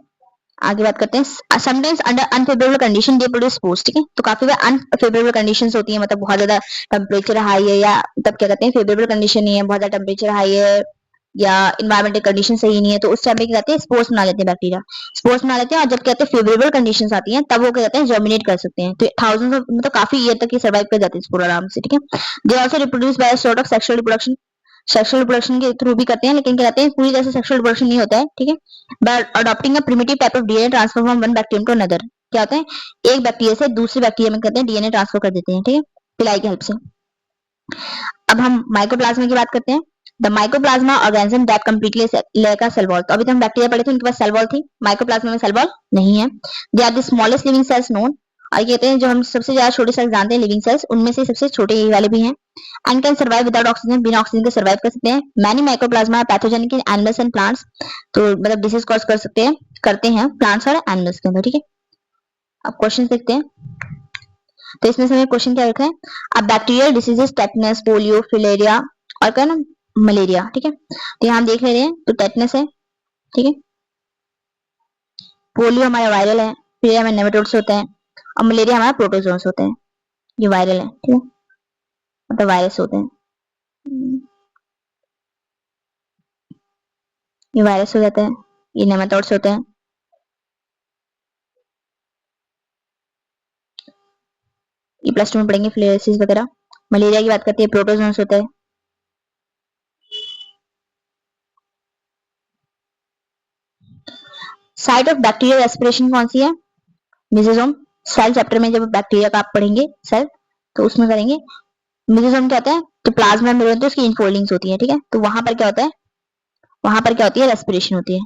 आगे बात करते हैं sometimes under unfavourable condition they produce spores, ठीक है, तो काफी बार अनफेवरेबल कंडीशंस होती है, मतलब बहुत ज्यादा टेम्परेचर हाई है या तब क्या कहते हैं फेवरेबल कंडीशन नहीं है, बहुत ज्यादा टेम्परेचर हाई है या इन्वायरमेंटल कंडीशन सही नहीं है, तो उस टाइम पे क्या कहते हैं स्पोर्स बना लेते हैं बैक्टीरिया, स्पोर्स बना लेते हैं। और जब कहते हैं फेवरेबल कंडीशंस आती हैं तब वो क्या कहते हैं जर्मिनेट कर सकते हैं, तो थाउजेंड्स ऑफ मतलब काफी ईयर तक ये सर्वाइव कर जाते हैं इस पूरा आराम से, ठीक है। दे also reproduce bye sort of sexual reproduction, sexual reproduction के थ्रू भी करते हैं, लेकिन क्या कहते हैं पूरी तरह से सेक्सुअल रिप्रोडक्शन नहीं होता है, ठीक है, but adopting a primitive type of DNA transfer from one bacterium to another, क्या होता है एक बैक्टीरिया से दूसरे बैक्टीरिया में कहते हैं डीएनए ट्रांसफर कर देते हैं, ठीक है, पिलाई की हेल्प से। अब हम माइकोप्लाज्मा की बात करते हैं। The mycoplasma organism that completely lack a cell wall, तो अभी तो हम बैक्टीरिया पढ़े थे उनके पास सेल वॉल थी, माइकोप्लाज्मा में सेल वॉल नहीं है। They are the smallest living cells known, और कहते हैं जो हम सबसे ज्यादा छोटे सेल्स जानते हैं लिविंग सेल्स, उनमें से सबसे छोटे यही वाले भी हैं। And can survive without oxygen, बिना ऑक्सीजन के सर्वाइव कर सकते हैं। Many mycoplasma pathogenic in animals and plants, तो मतलब डिसीज कॉज कर सकते हैं, करते हैं प्लांट्स और एनिमल्स के अंदर, ठीक है। अब क्वेश्चन देखते हैं, तो इसमें से हमें क्वेश्चन क्या रखा है, अब bacterial diseases tetanus, polio, filaria और क्या ना मलेरिया, ठीक है, तो यहाँ हम देख ले रहे हैं, तो टेटनस है, ठीक है, पोलियो हमारा वायरल है, फिलेरिया में नेमेटोड्स होते हैं और मलेरिया हमारा प्रोटोजोन्स होते हैं, ये वायरल है, ठीक है, मतलब वायरस होते हैं, ये वायरस हो जाता है, ये नेमेटोड्स होते हैं। ये प्लस 2 में पढ़ेंगे फिलेरियासिस वगैरह। मलेरिया की बात करते हैं प्रोटोजोन्स होता है। साइट ऑफ बैक्टीरियल रेस्पिरेशन कौन सी है, मेसोसोम, सेल चैप्टर में जब बैक्टीरिया का आप पढ़ेंगे सेल तो उसमें करेंगे। मेसोसोम क्या होता है, तो प्लाज्मा में होते हैं उसकी इनफोल्डिंग्स होती है, ठीक है, तो वहां पर क्या होता है, वहां पर क्या होती है रेस्पिरेशन होती है,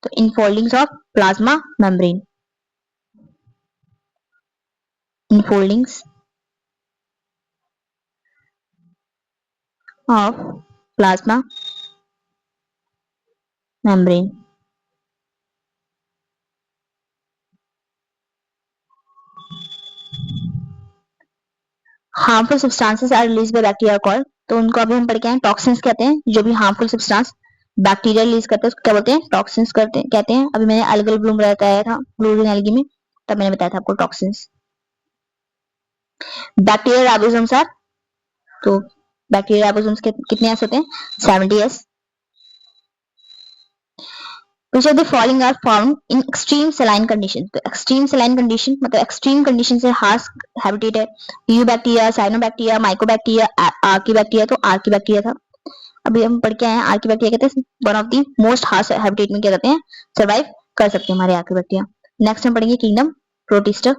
तो infoldings of plasma membrane, infoldings of plasma membrane. Harmful substances are release by bacteria called, तो उनको अभी हम पढ़ के आए टॉक्सिन्स कहते हैं, जो भी हार्मफुल सब्सटेंस बैक्टीरिया रिलीज करते हैं उसको क्या बोलते हैं टॉक्सिन्स करते हैं, कहते हैं। अभी मैंने अल्गल ब्लूम बताया था, ब्लूरिन एल्गी में, तब मैंने बताया था आपको टॉक्सिन्स। बैक्टीरियल राइबोसोम्स आर, तो बैक्टीरियल राइबोसोम्स के कितने एस होते हैं 70 S. Which of the following are found in extreme saline condition, तो extreme saline condition मतलब extreme condition से harsh habitat है, यूबैक्टीरिया, साइनोबैक्टीरिया, माइकोबैक्टीरिया, आर्कीबैक्टीरिया, तो आर्कीबैक्टीरिया था। अभी हम पढ़ के आए हैं आर्कीबैक्टीरिया कहते हैं one of the most harsh habitat में क्या कहते हैं सर्वाइव कर सकते हैं हमारे आर्कीबैक्टीरिया। नेक्स्ट हम पढ़ेंगे किंगडम प्रोटिस्टा।